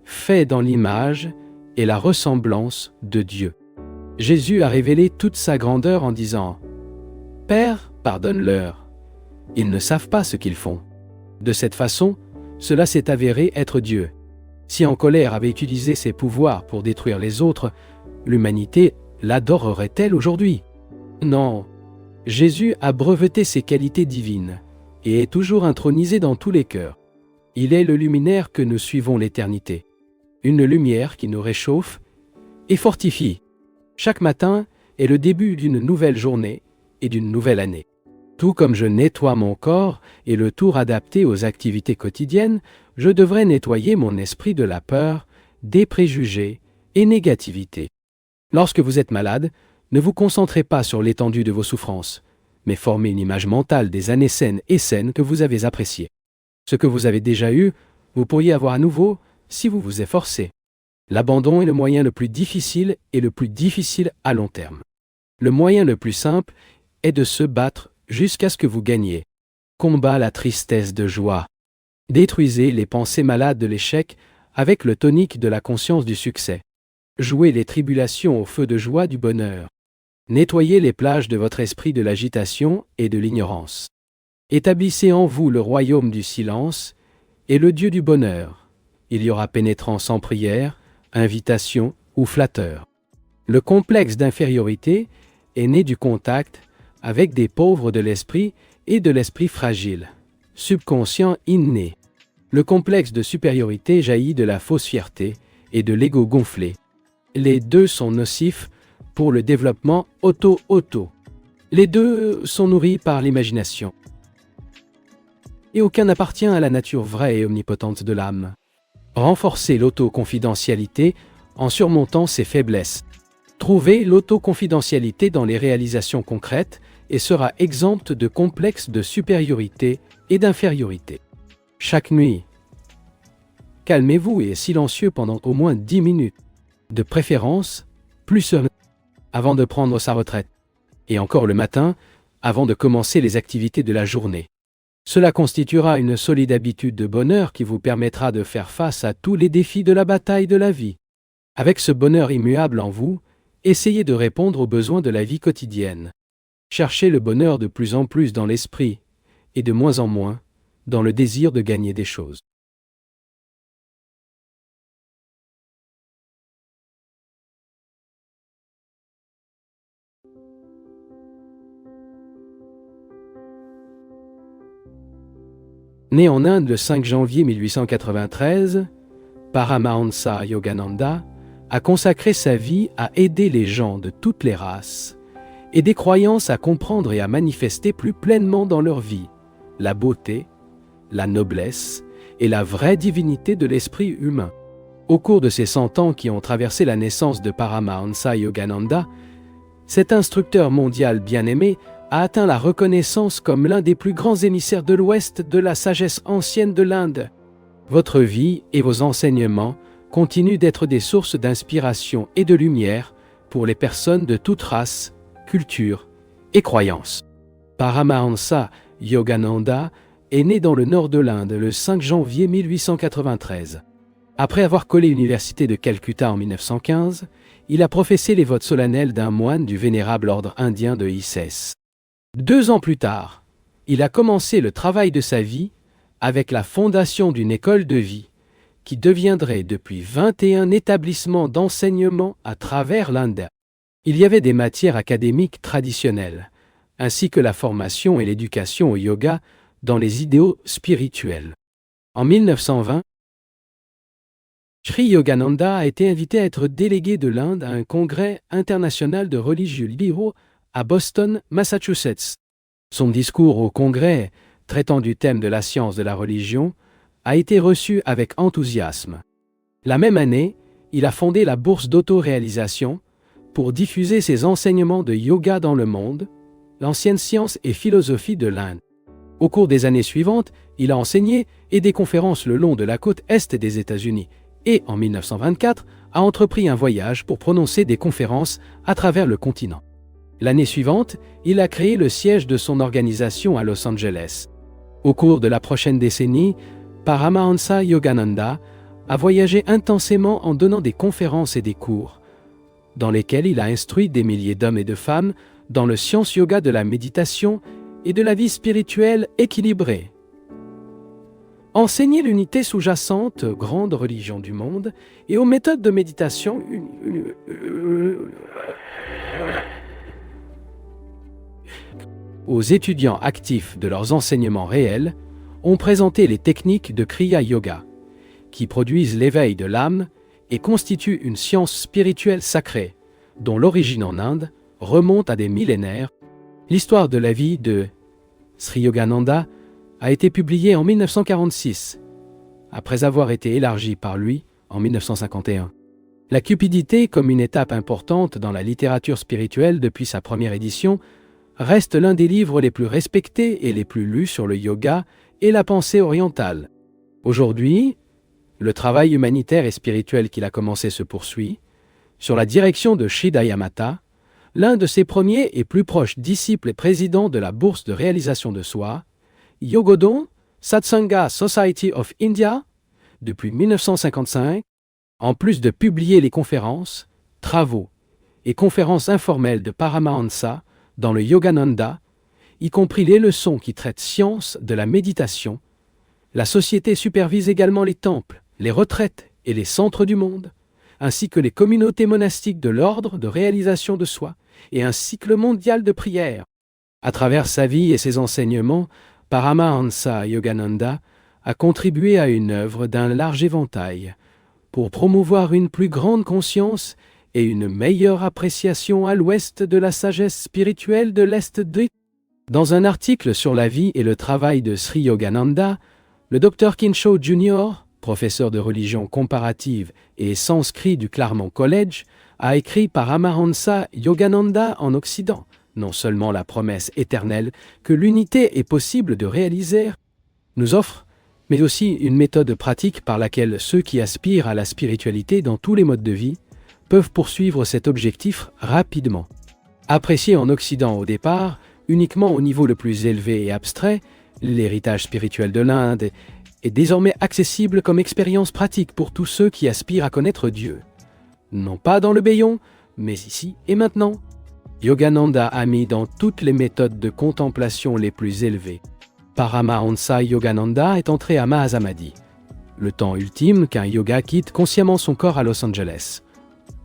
fait dans l'image et la ressemblance de Dieu. Jésus a révélé toute sa grandeur en disant « Père, pardonne-leur, ils ne savent pas ce qu'ils font. » De cette façon, cela s'est avéré être Dieu. Si en colère avait utilisé ses pouvoirs pour détruire les autres, l'humanité l'adorerait-elle aujourd'hui? Non. Jésus a breveté ses qualités divines et est toujours intronisé dans tous les cœurs. Il est le luminaire que nous suivons l'éternité. Une lumière qui nous réchauffe et fortifie. Chaque matin est le début d'une nouvelle journée et d'une nouvelle année. Tout comme je nettoie mon corps et le tour adapté aux activités quotidiennes, je devrais nettoyer mon esprit de la peur, des préjugés et négativité. Lorsque vous êtes malade, ne vous concentrez pas sur l'étendue de vos souffrances, mais formez une image mentale des années saines et saines que vous avez appréciées. Ce que vous avez déjà eu, vous pourriez avoir à nouveau si vous vous efforcez. L'abandon est le moyen le plus difficile et le plus difficile à long terme. Le moyen le plus simple est de se battre jusqu'à ce que vous gagniez. Combat la tristesse de joie. Détruisez les pensées malades de l'échec avec le tonique de la conscience du succès. Jouez les tribulations au feu de joie du bonheur. Nettoyez les plages de votre esprit de l'agitation et de l'ignorance. Établissez en vous le royaume du silence et le Dieu du bonheur. Il y aura pénétrance en prière, invitation ou flatteur. Le complexe d'infériorité est né du contact avec des pauvres de l'esprit et de l'esprit fragile, subconscient inné. Le complexe de supériorité jaillit de la fausse fierté et de l'ego gonflé. Les deux sont nocifs pour le développement auto-auto. Les deux sont nourris par l'imagination. Et aucun n'appartient à la nature vraie et omnipotente de l'âme. Renforcez l'autoconfidentialité en surmontant ses faiblesses. Trouvez l'autoconfidentialité dans les réalisations concrètes et sera exempte de complexes de supériorité et d'infériorité. Chaque nuit, calmez-vous et silencieux pendant au moins 10 minutes. De préférence, plus serein, avant de prendre sa retraite. Et encore le matin, avant de commencer les activités de la journée. Cela constituera une solide habitude de bonheur qui vous permettra de faire face à tous les défis de la bataille de la vie. Avec ce bonheur immuable en vous, essayez de répondre aux besoins de la vie quotidienne. Cherchez le bonheur de plus en plus dans l'esprit et de moins en moins dans le désir de gagner des choses. Né en Inde le 5 janvier 1893, Paramahansa Yogananda a consacré sa vie à aider les gens de toutes les races et des croyances à comprendre et à manifester plus pleinement dans leur vie la beauté, la noblesse et la vraie divinité de l'esprit humain. Au cours de ces 100 ans qui ont traversé la naissance de Paramahansa Yogananda, cet instructeur mondial bien-aimé a atteint la reconnaissance comme l'un des plus grands émissaires de l'Ouest de la sagesse ancienne de l'Inde. Votre vie et vos enseignements continuent d'être des sources d'inspiration et de lumière pour les personnes de toute race, culture et croyance. Paramahansa Yogananda est né dans le nord de l'Inde le 5 janvier 1893. Après avoir collé l'université de Calcutta en 1915, il a professé les votes solennels d'un moine du vénérable ordre indien de Isis. 2 ans plus tard, il a commencé le travail de sa vie avec la fondation d'une école de vie qui deviendrait depuis 21 établissements d'enseignement à travers l'Inde. Il y avait des matières académiques traditionnelles, ainsi que la formation et l'éducation au yoga dans les idéaux spirituels. En 1920, Sri Yogananda a été invité à être délégué de l'Inde à un congrès international de religieux libéraux à Boston, Massachusetts. Son discours au congrès, traitant du thème de la science de la religion, a été reçu avec enthousiasme. La même année, il a fondé la bourse d'auto-réalisation pour diffuser ses enseignements de yoga dans le monde, l'ancienne science et philosophie de l'Inde. Au cours des années suivantes, il a enseigné et des conférences le long de la côte est des États-Unis et, en 1924, a entrepris un voyage pour prononcer des conférences à travers le continent. L'année suivante, il a créé le siège de son organisation à Los Angeles. Au cours de la prochaine décennie, Paramahansa Yogananda a voyagé intensément en donnant des conférences et des cours, dans lesquels il a instruit des milliers d'hommes et de femmes dans le science yoga de la méditation et de la vie spirituelle équilibrée. Enseigner l'unité sous-jacente, grande religion du monde, et aux méthodes de méditation aux étudiants actifs de leurs enseignements réels, ont présenté les techniques de Kriya Yoga, qui produisent l'éveil de l'âme et constituent une science spirituelle sacrée, dont l'origine en Inde remonte à des millénaires. L'histoire de la vie de Sri Yogananda a été publiée en 1946, après avoir été élargie par lui en 1951. La cupidité, comme une étape importante dans la littérature spirituelle depuis sa première édition, reste l'un des livres les plus respectés et les plus lus sur le yoga et la pensée orientale. Aujourd'hui, le travail humanitaire et spirituel qu'il a commencé se poursuit, sur la direction de Sri Dayamata, l'un de ses premiers et plus proches disciples et président de la Bourse de réalisation de soi, Yogodon Satsanga Society of India, depuis 1955, en plus de publier les conférences, travaux et conférences informelles de Paramahansa dans le Yogananda, y compris les leçons qui traitent science de la méditation, la société supervise également les temples, les retraites et les centres du monde, ainsi que les communautés monastiques de l'ordre de réalisation de soi et un cycle mondial de prière. À travers sa vie et ses enseignements, Paramahansa Yogananda a contribué à une œuvre d'un large éventail pour promouvoir une plus grande conscience et une meilleure appréciation à l'ouest de la sagesse spirituelle de l'Est de. Dans un article sur la vie et le travail de Sri Yogananda, le Dr Kinshaw Jr., professeur de religion comparative et sanskrit du Claremont College, a écrit Paramahansa Yogananda en Occident, non seulement la promesse éternelle que l'unité est possible de réaliser, nous offre, mais aussi une méthode pratique par laquelle ceux qui aspirent à la spiritualité dans tous les modes de vie peuvent poursuivre cet objectif rapidement. Apprécié en Occident au départ, uniquement au niveau le plus élevé et abstrait, l'héritage spirituel de l'Inde est désormais accessible comme expérience pratique pour tous ceux qui aspirent à connaître Dieu. Non pas dans le bayon, mais ici et maintenant. Yogananda a mis dans toutes les méthodes de contemplation les plus élevées. Paramahansa Yogananda est entré à Mahasamadhi, le temps ultime qu'un yoga quitte consciemment son corps à Los Angeles,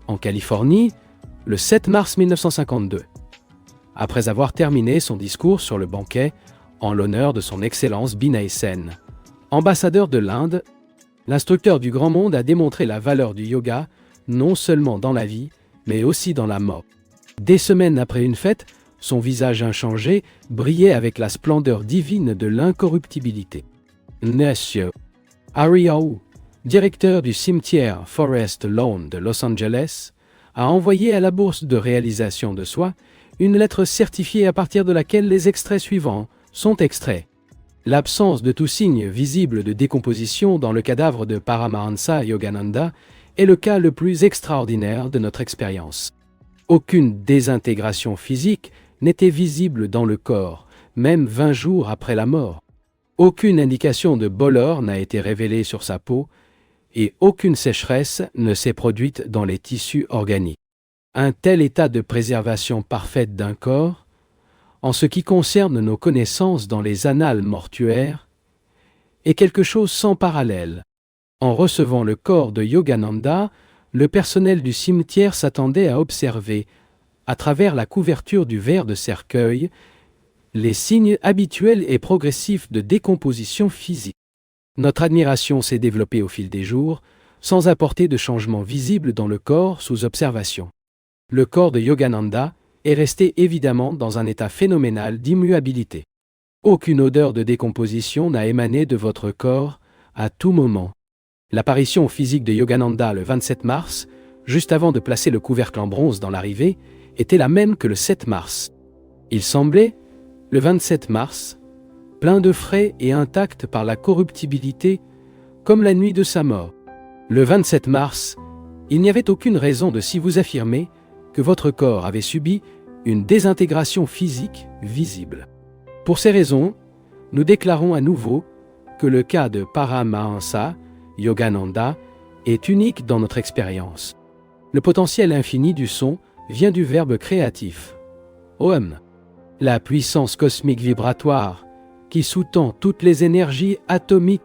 en Californie, le 7 mars 1952. Après avoir terminé son discours sur le banquet en l'honneur de son Excellence Binay Sen, ambassadeur de l'Inde, l'instructeur du grand monde a démontré la valeur du yoga non seulement dans la vie, mais aussi dans la mort. Des semaines après une fête, son visage inchangé brillait avec la splendeur divine de l'incorruptibilité. Monsieur Ariao, directeur du cimetière Forest Lawn de Los Angeles, a envoyé à la bourse de réalisation de soi une lettre certifiée à partir de laquelle les extraits suivants sont extraits. L'absence de tout signe visible de décomposition dans le cadavre de Paramahansa Yogananda est le cas le plus extraordinaire de notre expérience. Aucune désintégration physique n'était visible dans le corps, même 20 jours après la mort. Aucune indication de bolor n'a été révélée sur sa peau et aucune sécheresse ne s'est produite dans les tissus organiques. Un tel état de préservation parfaite d'un corps, en ce qui concerne nos connaissances dans les annales mortuaires, est quelque chose sans parallèle. En recevant le corps de Yogananda, le personnel du cimetière s'attendait à observer, à travers la couverture du verre de cercueil, les signes habituels et progressifs de décomposition physique. Notre admiration s'est développée au fil des jours, sans apporter de changement visible dans le corps sous observation. Le corps de Yogananda est resté évidemment dans un état phénoménal d'immuabilité. Aucune odeur de décomposition n'a émané de votre corps à tout moment. L'apparition physique de Yogananda le 27 mars, juste avant de placer le couvercle en bronze dans l'arrivée, était la même que le 7 mars. Il semblait, le 27 mars, plein de frais et intact par la corruptibilité, comme la nuit de sa mort. Le 27 mars, il n'y avait aucune raison de si vous affirmer que votre corps avait subi une désintégration physique visible. Pour ces raisons, nous déclarons à nouveau que le cas de Paramahansa Yogananda est unique dans notre expérience. Le potentiel infini du son vient du verbe créatif, Om. La puissance cosmique vibratoire qui sous-tend toutes les énergies atomiques,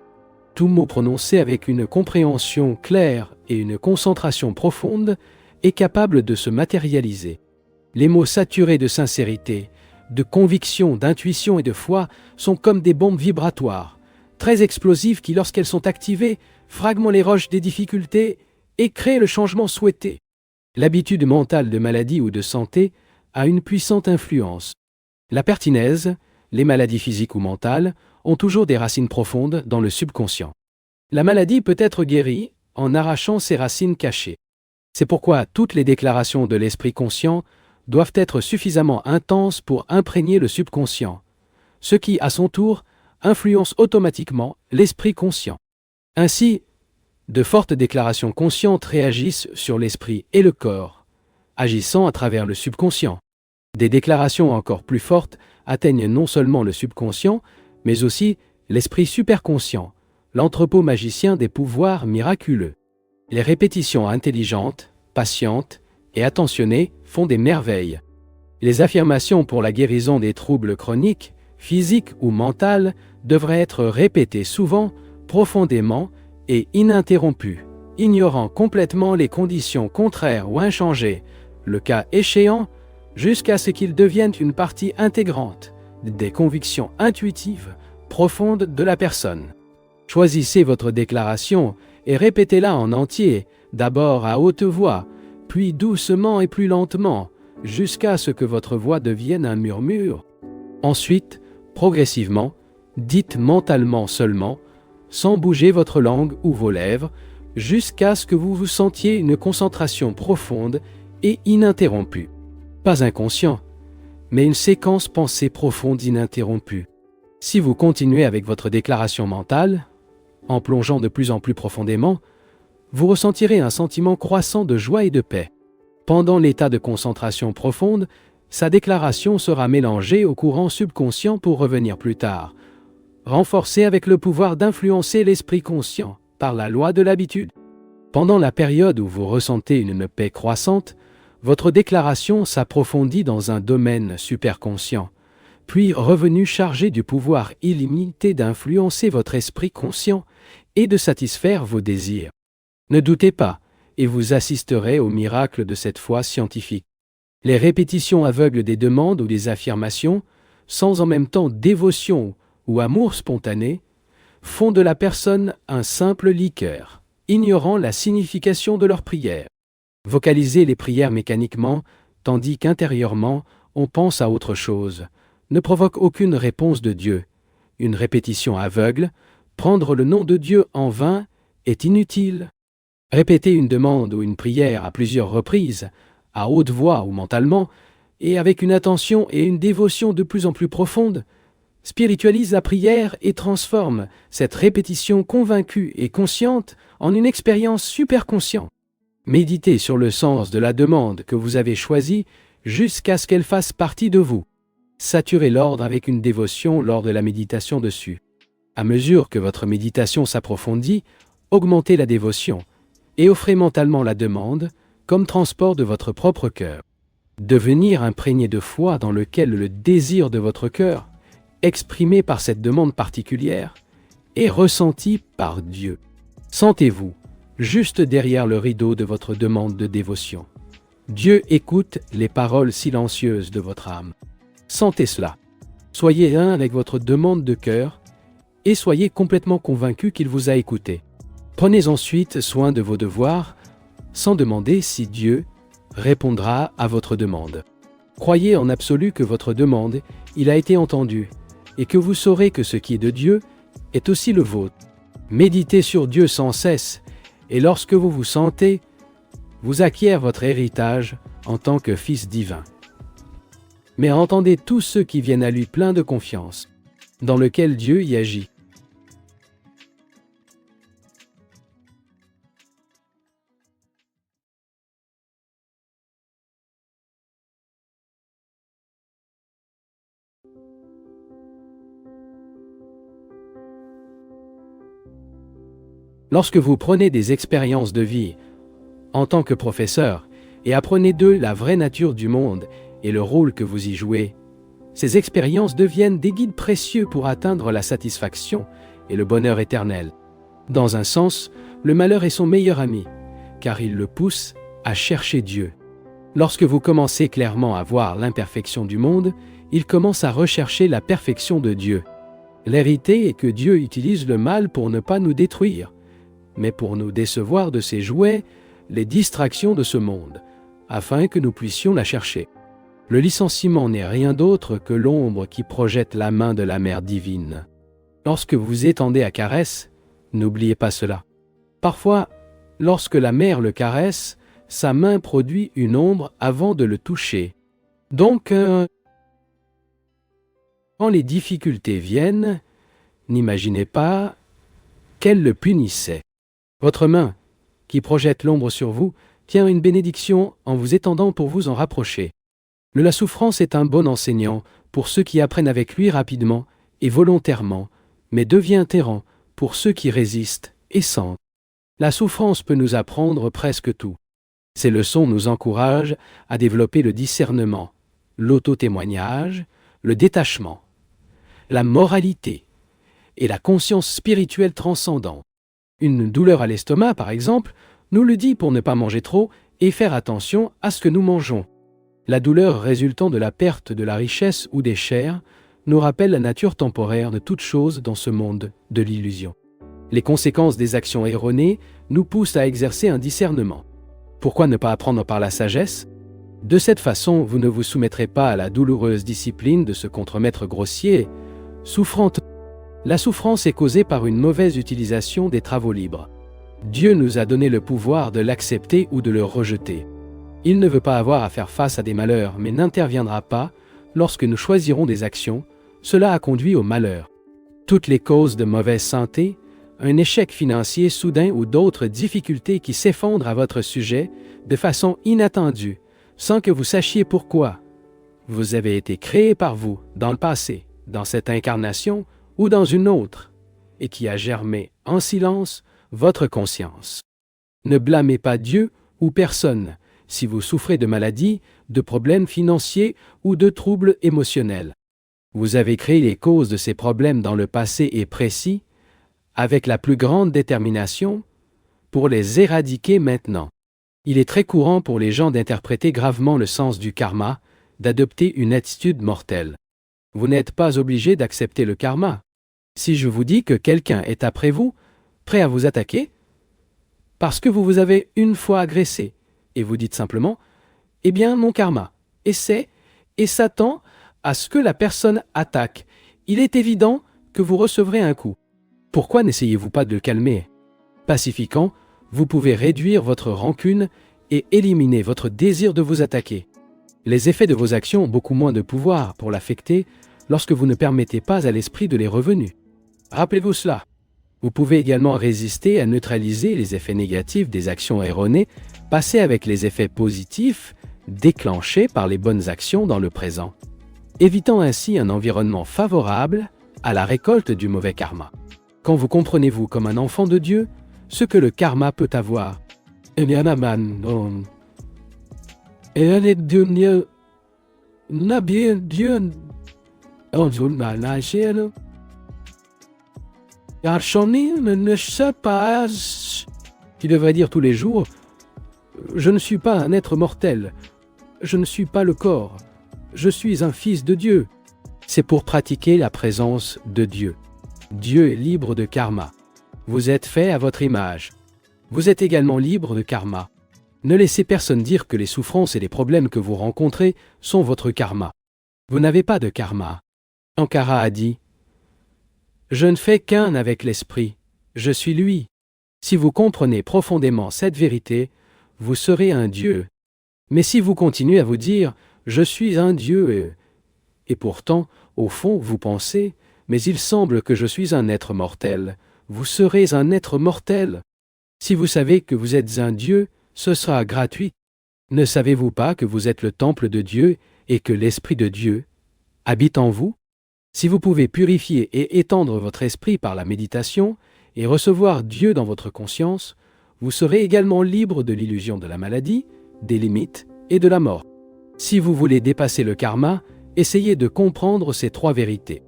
tout mot prononcé avec une compréhension claire et une concentration profonde est capable de se matérialiser. Les mots saturés de sincérité, de conviction, d'intuition et de foi sont comme des bombes vibratoires, très explosives qui, lorsqu'elles sont activées, fragmentent les roches des difficultés et créent le changement souhaité. L'habitude mentale de maladie ou de santé a une puissante influence. La pertinèse, les maladies physiques ou mentales, ont toujours des racines profondes dans le subconscient. La maladie peut être guérie en arrachant ses racines cachées. C'est pourquoi toutes les déclarations de l'esprit conscient doivent être suffisamment intenses pour imprégner le subconscient, ce qui, à son tour, influence automatiquement l'esprit conscient. Ainsi, de fortes déclarations conscientes réagissent sur l'esprit et le corps, agissant à travers le subconscient. Des déclarations encore plus fortes atteignent non seulement le subconscient, mais aussi l'esprit superconscient, l'entrepôt magicien des pouvoirs miraculeux. Les répétitions intelligentes, patientes et attentionnées font des merveilles. Les affirmations pour la guérison des troubles chroniques, physiques ou mentaux devraient être répétées souvent, profondément et ininterrompues, ignorant complètement les conditions contraires ou inchangées, le cas échéant, jusqu'à ce qu'ils deviennent une partie intégrante des convictions intuitives profondes de la personne. Choisissez votre déclaration et répétez-la en entier, d'abord à haute voix, puis doucement et plus lentement, jusqu'à ce que votre voix devienne un murmure. Ensuite, progressivement, dites mentalement seulement, sans bouger votre langue ou vos lèvres, jusqu'à ce que vous vous sentiez une concentration profonde et ininterrompue. Pas inconscient, mais une séquence pensée profonde ininterrompue. Si vous continuez avec votre déclaration mentale, en plongeant de plus en plus profondément, vous ressentirez un sentiment croissant de joie et de paix. Pendant l'état de concentration profonde, sa déclaration sera mélangée au courant subconscient pour revenir plus tard, renforcée avec le pouvoir d'influencer l'esprit conscient par la loi de l'habitude. Pendant la période où vous ressentez une paix croissante, votre déclaration s'approfondit dans un domaine superconscient, puis revenu chargé du pouvoir illimité d'influencer votre esprit conscient et de satisfaire vos désirs. Ne doutez pas, et vous assisterez au miracle de cette foi scientifique. Les répétitions aveugles des demandes ou des affirmations, sans en même temps dévotion ou amour spontané, font de la personne un simple liqueur, ignorant la signification de leurs prières. Vocaliser les prières mécaniquement, tandis qu'intérieurement, on pense à autre chose, ne provoque aucune réponse de Dieu. Une répétition aveugle, prendre le nom de Dieu en vain, est inutile. Répéter une demande ou une prière à plusieurs reprises, à haute voix ou mentalement, et avec une attention et une dévotion de plus en plus profondes, spiritualise la prière et transforme cette répétition convaincue et consciente en une expérience superconsciente. Méditez sur le sens de la demande que vous avez choisie jusqu'à ce qu'elle fasse partie de vous. Saturez l'ordre avec une dévotion lors de la méditation dessus. À mesure que votre méditation s'approfondit, augmentez la dévotion et offrez mentalement la demande comme transport de votre propre cœur. Devenir imprégné de foi dans lequel le désir de votre cœur, exprimé par cette demande particulière, est ressenti par Dieu. Sentez-vous juste derrière le rideau de votre demande de dévotion. Dieu écoute les paroles silencieuses de votre âme. Sentez cela. Soyez un avec votre demande de cœur et soyez complètement convaincu qu'il vous a écouté. Prenez ensuite soin de vos devoirs sans demander si Dieu répondra à votre demande. Croyez en absolu que votre demande, il a été entendu et que vous saurez que ce qui est de Dieu est aussi le vôtre. Méditez sur Dieu sans cesse, et lorsque vous vous sentez, vous acquiert votre héritage en tant que fils divin. Mais entendez tous ceux qui viennent à lui pleins de confiance, dans lequel Dieu y agit. Lorsque vous prenez des expériences de vie en tant que professeur et apprenez d'eux la vraie nature du monde et le rôle que vous y jouez, ces expériences deviennent des guides précieux pour atteindre la satisfaction et le bonheur éternel. Dans un sens, le malheur est son meilleur ami, car il le pousse à chercher Dieu. Lorsque vous commencez clairement à voir l'imperfection du monde, il commence à rechercher la perfection de Dieu. L'hérité est que Dieu utilise le mal pour ne pas nous détruire, mais pour nous décevoir de ses jouets, les distractions de ce monde, afin que nous puissions la chercher. Le licenciement n'est rien d'autre que l'ombre qui projette la main de la mère divine. Lorsque vous étendez à caresse, n'oubliez pas cela. Parfois, lorsque la mère le caresse, sa main produit une ombre avant de le toucher. Donc, quand les difficultés viennent, n'imaginez pas qu'elle le punissait. Votre main, qui projette l'ombre sur vous, tient une bénédiction en vous étendant pour vous en rapprocher. La souffrance est un bon enseignant pour ceux qui apprennent avec lui rapidement et volontairement, mais devient terrant pour ceux qui résistent et sentent. La souffrance peut nous apprendre presque tout. Ces leçons nous encouragent à développer le discernement, l'auto-témoignage, le détachement, la moralité et la conscience spirituelle transcendante. Une douleur à l'estomac, par exemple, nous le dit pour ne pas manger trop et faire attention à ce que nous mangeons. La douleur résultant de la perte de la richesse ou des chairs nous rappelle la nature temporaire de toute chose dans ce monde de l'illusion. Les conséquences des actions erronées nous poussent à exercer un discernement. Pourquoi ne pas apprendre par la sagesse? De cette façon, vous ne vous soumettrez pas à la douloureuse discipline de ce contremaître grossier, souffrante. La souffrance est causée par une mauvaise utilisation des travaux libres. Dieu nous a donné le pouvoir de l'accepter ou de le rejeter. Il ne veut pas avoir à faire face à des malheurs, mais n'interviendra pas lorsque nous choisirons des actions. Cela a conduit au malheur. Toutes les causes de mauvaise santé, un échec financier soudain ou d'autres difficultés qui s'effondrent à votre sujet de façon inattendue, sans que vous sachiez pourquoi. Vous avez été créé par vous, dans le passé, dans cette incarnation ou dans une autre, et qui a germé en silence votre conscience. Ne blâmez pas Dieu ou personne si vous souffrez de maladies, de problèmes financiers ou de troubles émotionnels. Vous avez créé les causes de ces problèmes dans le passé et précis, avec la plus grande détermination, pour les éradiquer maintenant. Il est très courant pour les gens d'interpréter gravement le sens du karma, d'adopter une attitude mortelle. Vous n'êtes pas obligé d'accepter le karma. Si je vous dis que quelqu'un est après vous, prêt à vous attaquer, parce que vous vous avez une fois agressé, et vous dites simplement « Eh bien, mon karma, et s'attend à ce que la personne attaque. Il est évident que vous recevrez un coup. Pourquoi n'essayez-vous pas de le calmer? Pacifiquant, vous pouvez réduire votre rancune et éliminer votre désir de vous attaquer. Les effets de vos actions ont beaucoup moins de pouvoir pour l'affecter lorsque vous ne permettez pas à l'esprit de les revenus. Rappelez-vous cela. Vous pouvez également résister à neutraliser les effets négatifs des actions erronées, passer avec les effets positifs déclenchés par les bonnes actions dans le présent, évitant ainsi un environnement favorable à la récolte du mauvais karma. Quand vous comprenez-vous comme un enfant de Dieu, ce que le karma peut avoir, qui devrait dire tous les jours « Je ne suis pas un être mortel, je ne suis pas le corps, je suis un fils de Dieu ». C'est pour pratiquer la présence de Dieu. Dieu est libre de karma. Vous êtes fait à votre image. Vous êtes également libre de karma. Ne laissez personne dire que les souffrances et les problèmes que vous rencontrez sont votre karma. Vous n'avez pas de karma. Ankara a dit « Je ne fais qu'un avec l'esprit, Je suis lui. Si vous comprenez profondément cette vérité, vous serez un Dieu. Mais si vous continuez à vous dire « Je suis un Dieu » et pourtant, au fond, vous pensez « Mais il semble que je suis un être mortel », vous serez un être mortel. Si vous savez que vous êtes un Dieu, ce sera gratuit. Ne savez-vous pas que vous êtes le temple de Dieu et que l'Esprit de Dieu habite en vous? Si vous pouvez purifier et étendre votre esprit par la méditation et recevoir Dieu dans votre conscience, vous serez également libre de l'illusion de la maladie, des limites et de la mort. Si vous voulez dépasser le karma, essayez de comprendre ces trois vérités.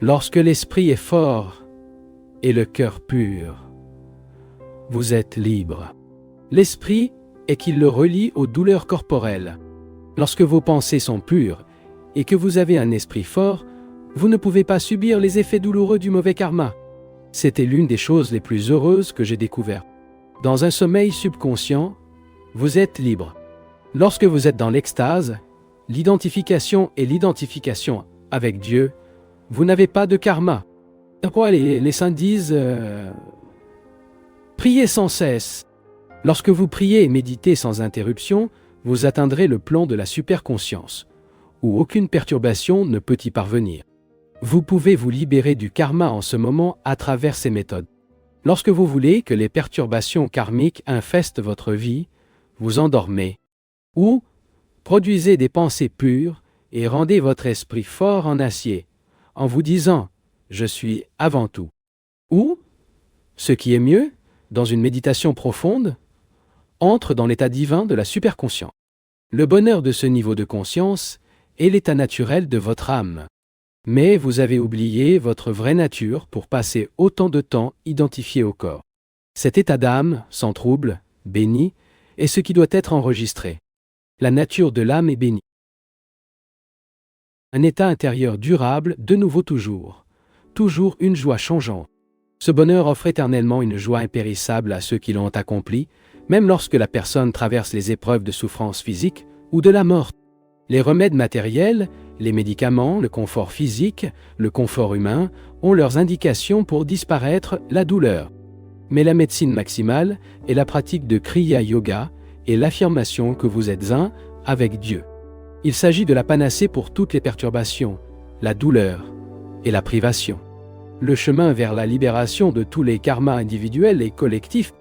Lorsque l'esprit est fort et le cœur pur, vous êtes libre. L'esprit est qu'il le relie aux douleurs corporelles. Lorsque vos pensées sont pures et que vous avez un esprit fort, vous ne pouvez pas subir les effets douloureux du mauvais karma. C'était l'une des choses les plus heureuses que j'ai découvertes. Dans un sommeil subconscient, vous êtes libre. Lorsque vous êtes dans l'extase, l'identification et l'identification avec Dieu, vous n'avez pas de karma. Pourquoi les saints disent priez sans cesse. Lorsque vous priez et méditez sans interruption, vous atteindrez le plan de la superconscience, où aucune perturbation ne peut y parvenir. Vous pouvez vous libérer du karma en ce moment à travers ces méthodes. Lorsque vous voulez que les perturbations karmiques infestent votre vie, vous endormez. Ou produisez des pensées pures et rendez votre esprit fort en acier, en vous disant « Je suis avant tout ». Ou, ce qui est mieux, dans une méditation profonde, entre dans l'état divin de la superconscience. Le bonheur de ce niveau de conscience est l'état naturel de votre âme. Mais vous avez oublié votre vraie nature pour passer autant de temps identifié au corps. Cet état d'âme, sans trouble, béni, est ce qui doit être enregistré. La nature de l'âme est bénie. Un état intérieur durable, de nouveau toujours. Toujours une joie changeante. Ce bonheur offre éternellement une joie impérissable à ceux qui l'ont accompli, même lorsque la personne traverse les épreuves de souffrance physique ou de la mort. Les remèdes matériels, les médicaments, le confort physique, le confort humain ont leurs indications pour disparaître la douleur. Mais la médecine maximale est la pratique de Kriya Yoga et l'affirmation que vous êtes un avec Dieu. Il s'agit de la panacée pour toutes les perturbations, la douleur et la privation. Le chemin vers la libération de tous les karmas individuels et collectifs.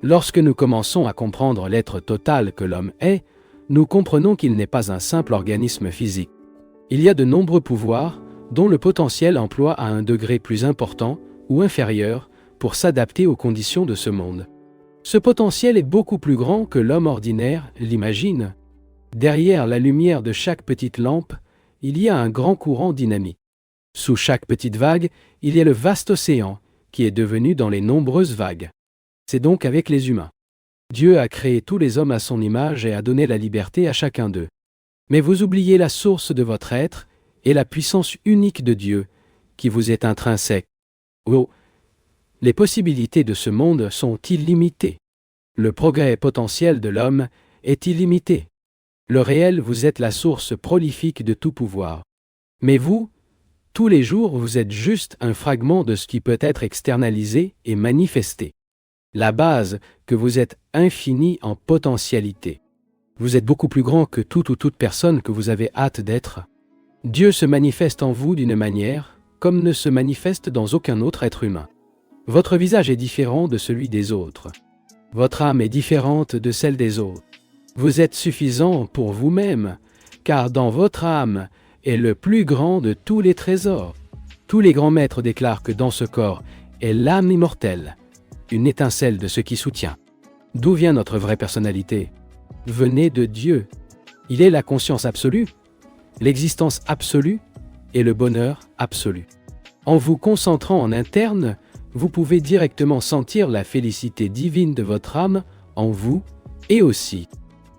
Lorsque nous commençons à comprendre l'être total que l'homme est, nous comprenons qu'il n'est pas un simple organisme physique. Il y a de nombreux pouvoirs dont le potentiel emploie à un degré plus important ou inférieur pour s'adapter aux conditions de ce monde. Ce potentiel est beaucoup plus grand que l'homme ordinaire l'imagine. Derrière la lumière de chaque petite lampe, il y a un grand courant dynamique. Sous chaque petite vague, il y a le vaste océan qui est devenu dans les nombreuses vagues. C'est donc avec les humains. Dieu a créé tous les hommes à son image et a donné la liberté à chacun d'eux. Mais vous oubliez la source de votre être et la puissance unique de Dieu qui vous est intrinsèque. Oh, les possibilités de ce monde sont illimitées. Le progrès potentiel de l'homme est illimité. Le réel, vous êtes la source prolifique de tout pouvoir. Mais vous, tous les jours, vous êtes juste un fragment de ce qui peut être externalisé et manifesté. La base, que vous êtes infini en potentialité. Vous êtes beaucoup plus grand que tout ou toute personne que vous avez hâte d'être. Dieu se manifeste en vous d'une manière, comme ne se manifeste dans aucun autre être humain. Votre visage est différent de celui des autres. Votre âme est différente de celle des autres. Vous êtes suffisant pour vous-même, car dans votre âme est le plus grand de tous les trésors. Tous les grands maîtres déclarent que dans ce corps est l'âme immortelle, une étincelle de ce qui soutient. D'où vient notre vraie personnalité? Venez de Dieu. Il est la conscience absolue, l'existence absolue et le bonheur absolu. En vous concentrant en interne, vous pouvez directement sentir la félicité divine de votre âme en vous et aussi.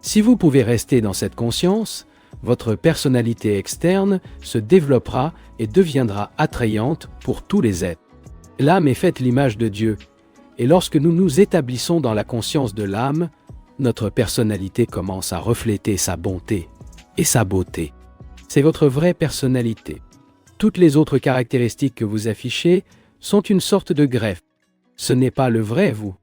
Si vous pouvez rester dans cette conscience, votre personnalité externe se développera et deviendra attrayante pour tous les êtres. L'âme est faite l'image de Dieu, et lorsque nous nous établissons dans la conscience de l'âme, notre personnalité commence à refléter sa bonté et sa beauté. C'est votre vraie personnalité. Toutes les autres caractéristiques que vous affichez sont une sorte de greffe. Ce n'est pas le vrai vous.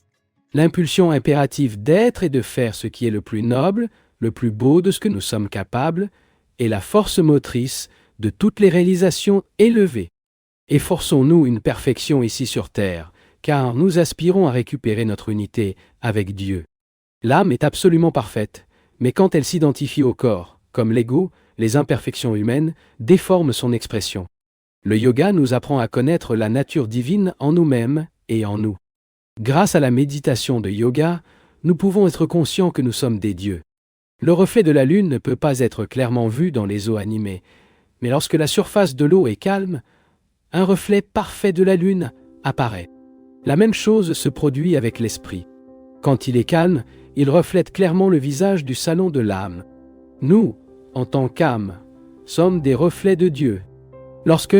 L'impulsion impérative d'être et de faire ce qui est le plus noble, le plus beau de ce que nous sommes capables, est la force motrice de toutes les réalisations élevées. Efforçons-nous une perfection ici sur terre, car nous aspirons à récupérer notre unité avec Dieu. L'âme est absolument parfaite, mais quand elle s'identifie au corps, comme l'ego, les imperfections humaines déforment son expression. Le yoga nous apprend à connaître la nature divine en nous-mêmes et en nous. Grâce à la méditation de yoga, nous pouvons être conscients que nous sommes des dieux. Le reflet de la lune ne peut pas être clairement vu dans les eaux animées, mais lorsque la surface de l'eau est calme, un reflet parfait de la lune apparaît. La même chose se produit avec l'esprit. Quand il est calme, il reflète clairement le visage du salon de l'âme. Nous, en tant qu'âme, sommes des reflets de Dieu. Lorsque,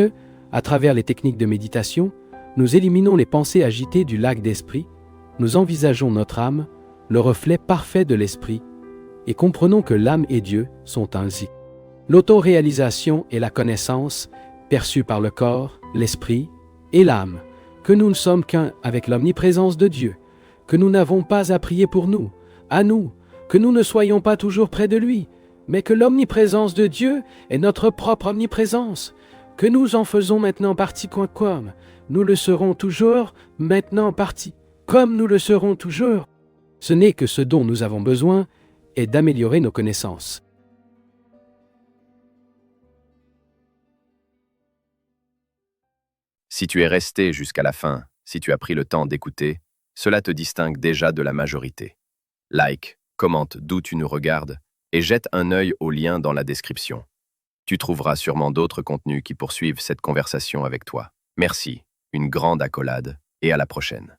à travers les techniques de méditation, nous éliminons les pensées agitées du lac d'esprit, nous envisageons notre âme, le reflet parfait de l'esprit, et comprenons que l'âme et Dieu sont ainsi. L'autoréalisation est la connaissance, perçue par le corps, l'esprit et l'âme, que nous ne sommes qu'un avec l'omniprésence de Dieu, que nous n'avons pas à prier pour nous, à nous, que nous ne soyons pas toujours près de lui, mais que l'omniprésence de Dieu est notre propre omniprésence, que nous en faisons maintenant partie comme nous le serons toujours maintenant partie, comme nous le serons toujours. Ce n'est que ce dont nous avons besoin est d'améliorer nos connaissances. Si tu es resté jusqu'à la fin, si tu as pris le temps d'écouter, cela te distingue déjà de la majorité. Like, commente d'où tu nous regardes et jette un œil au lien dans la description. Tu trouveras sûrement d'autres contenus qui poursuivent cette conversation avec toi. Merci, une grande accolade et à la prochaine.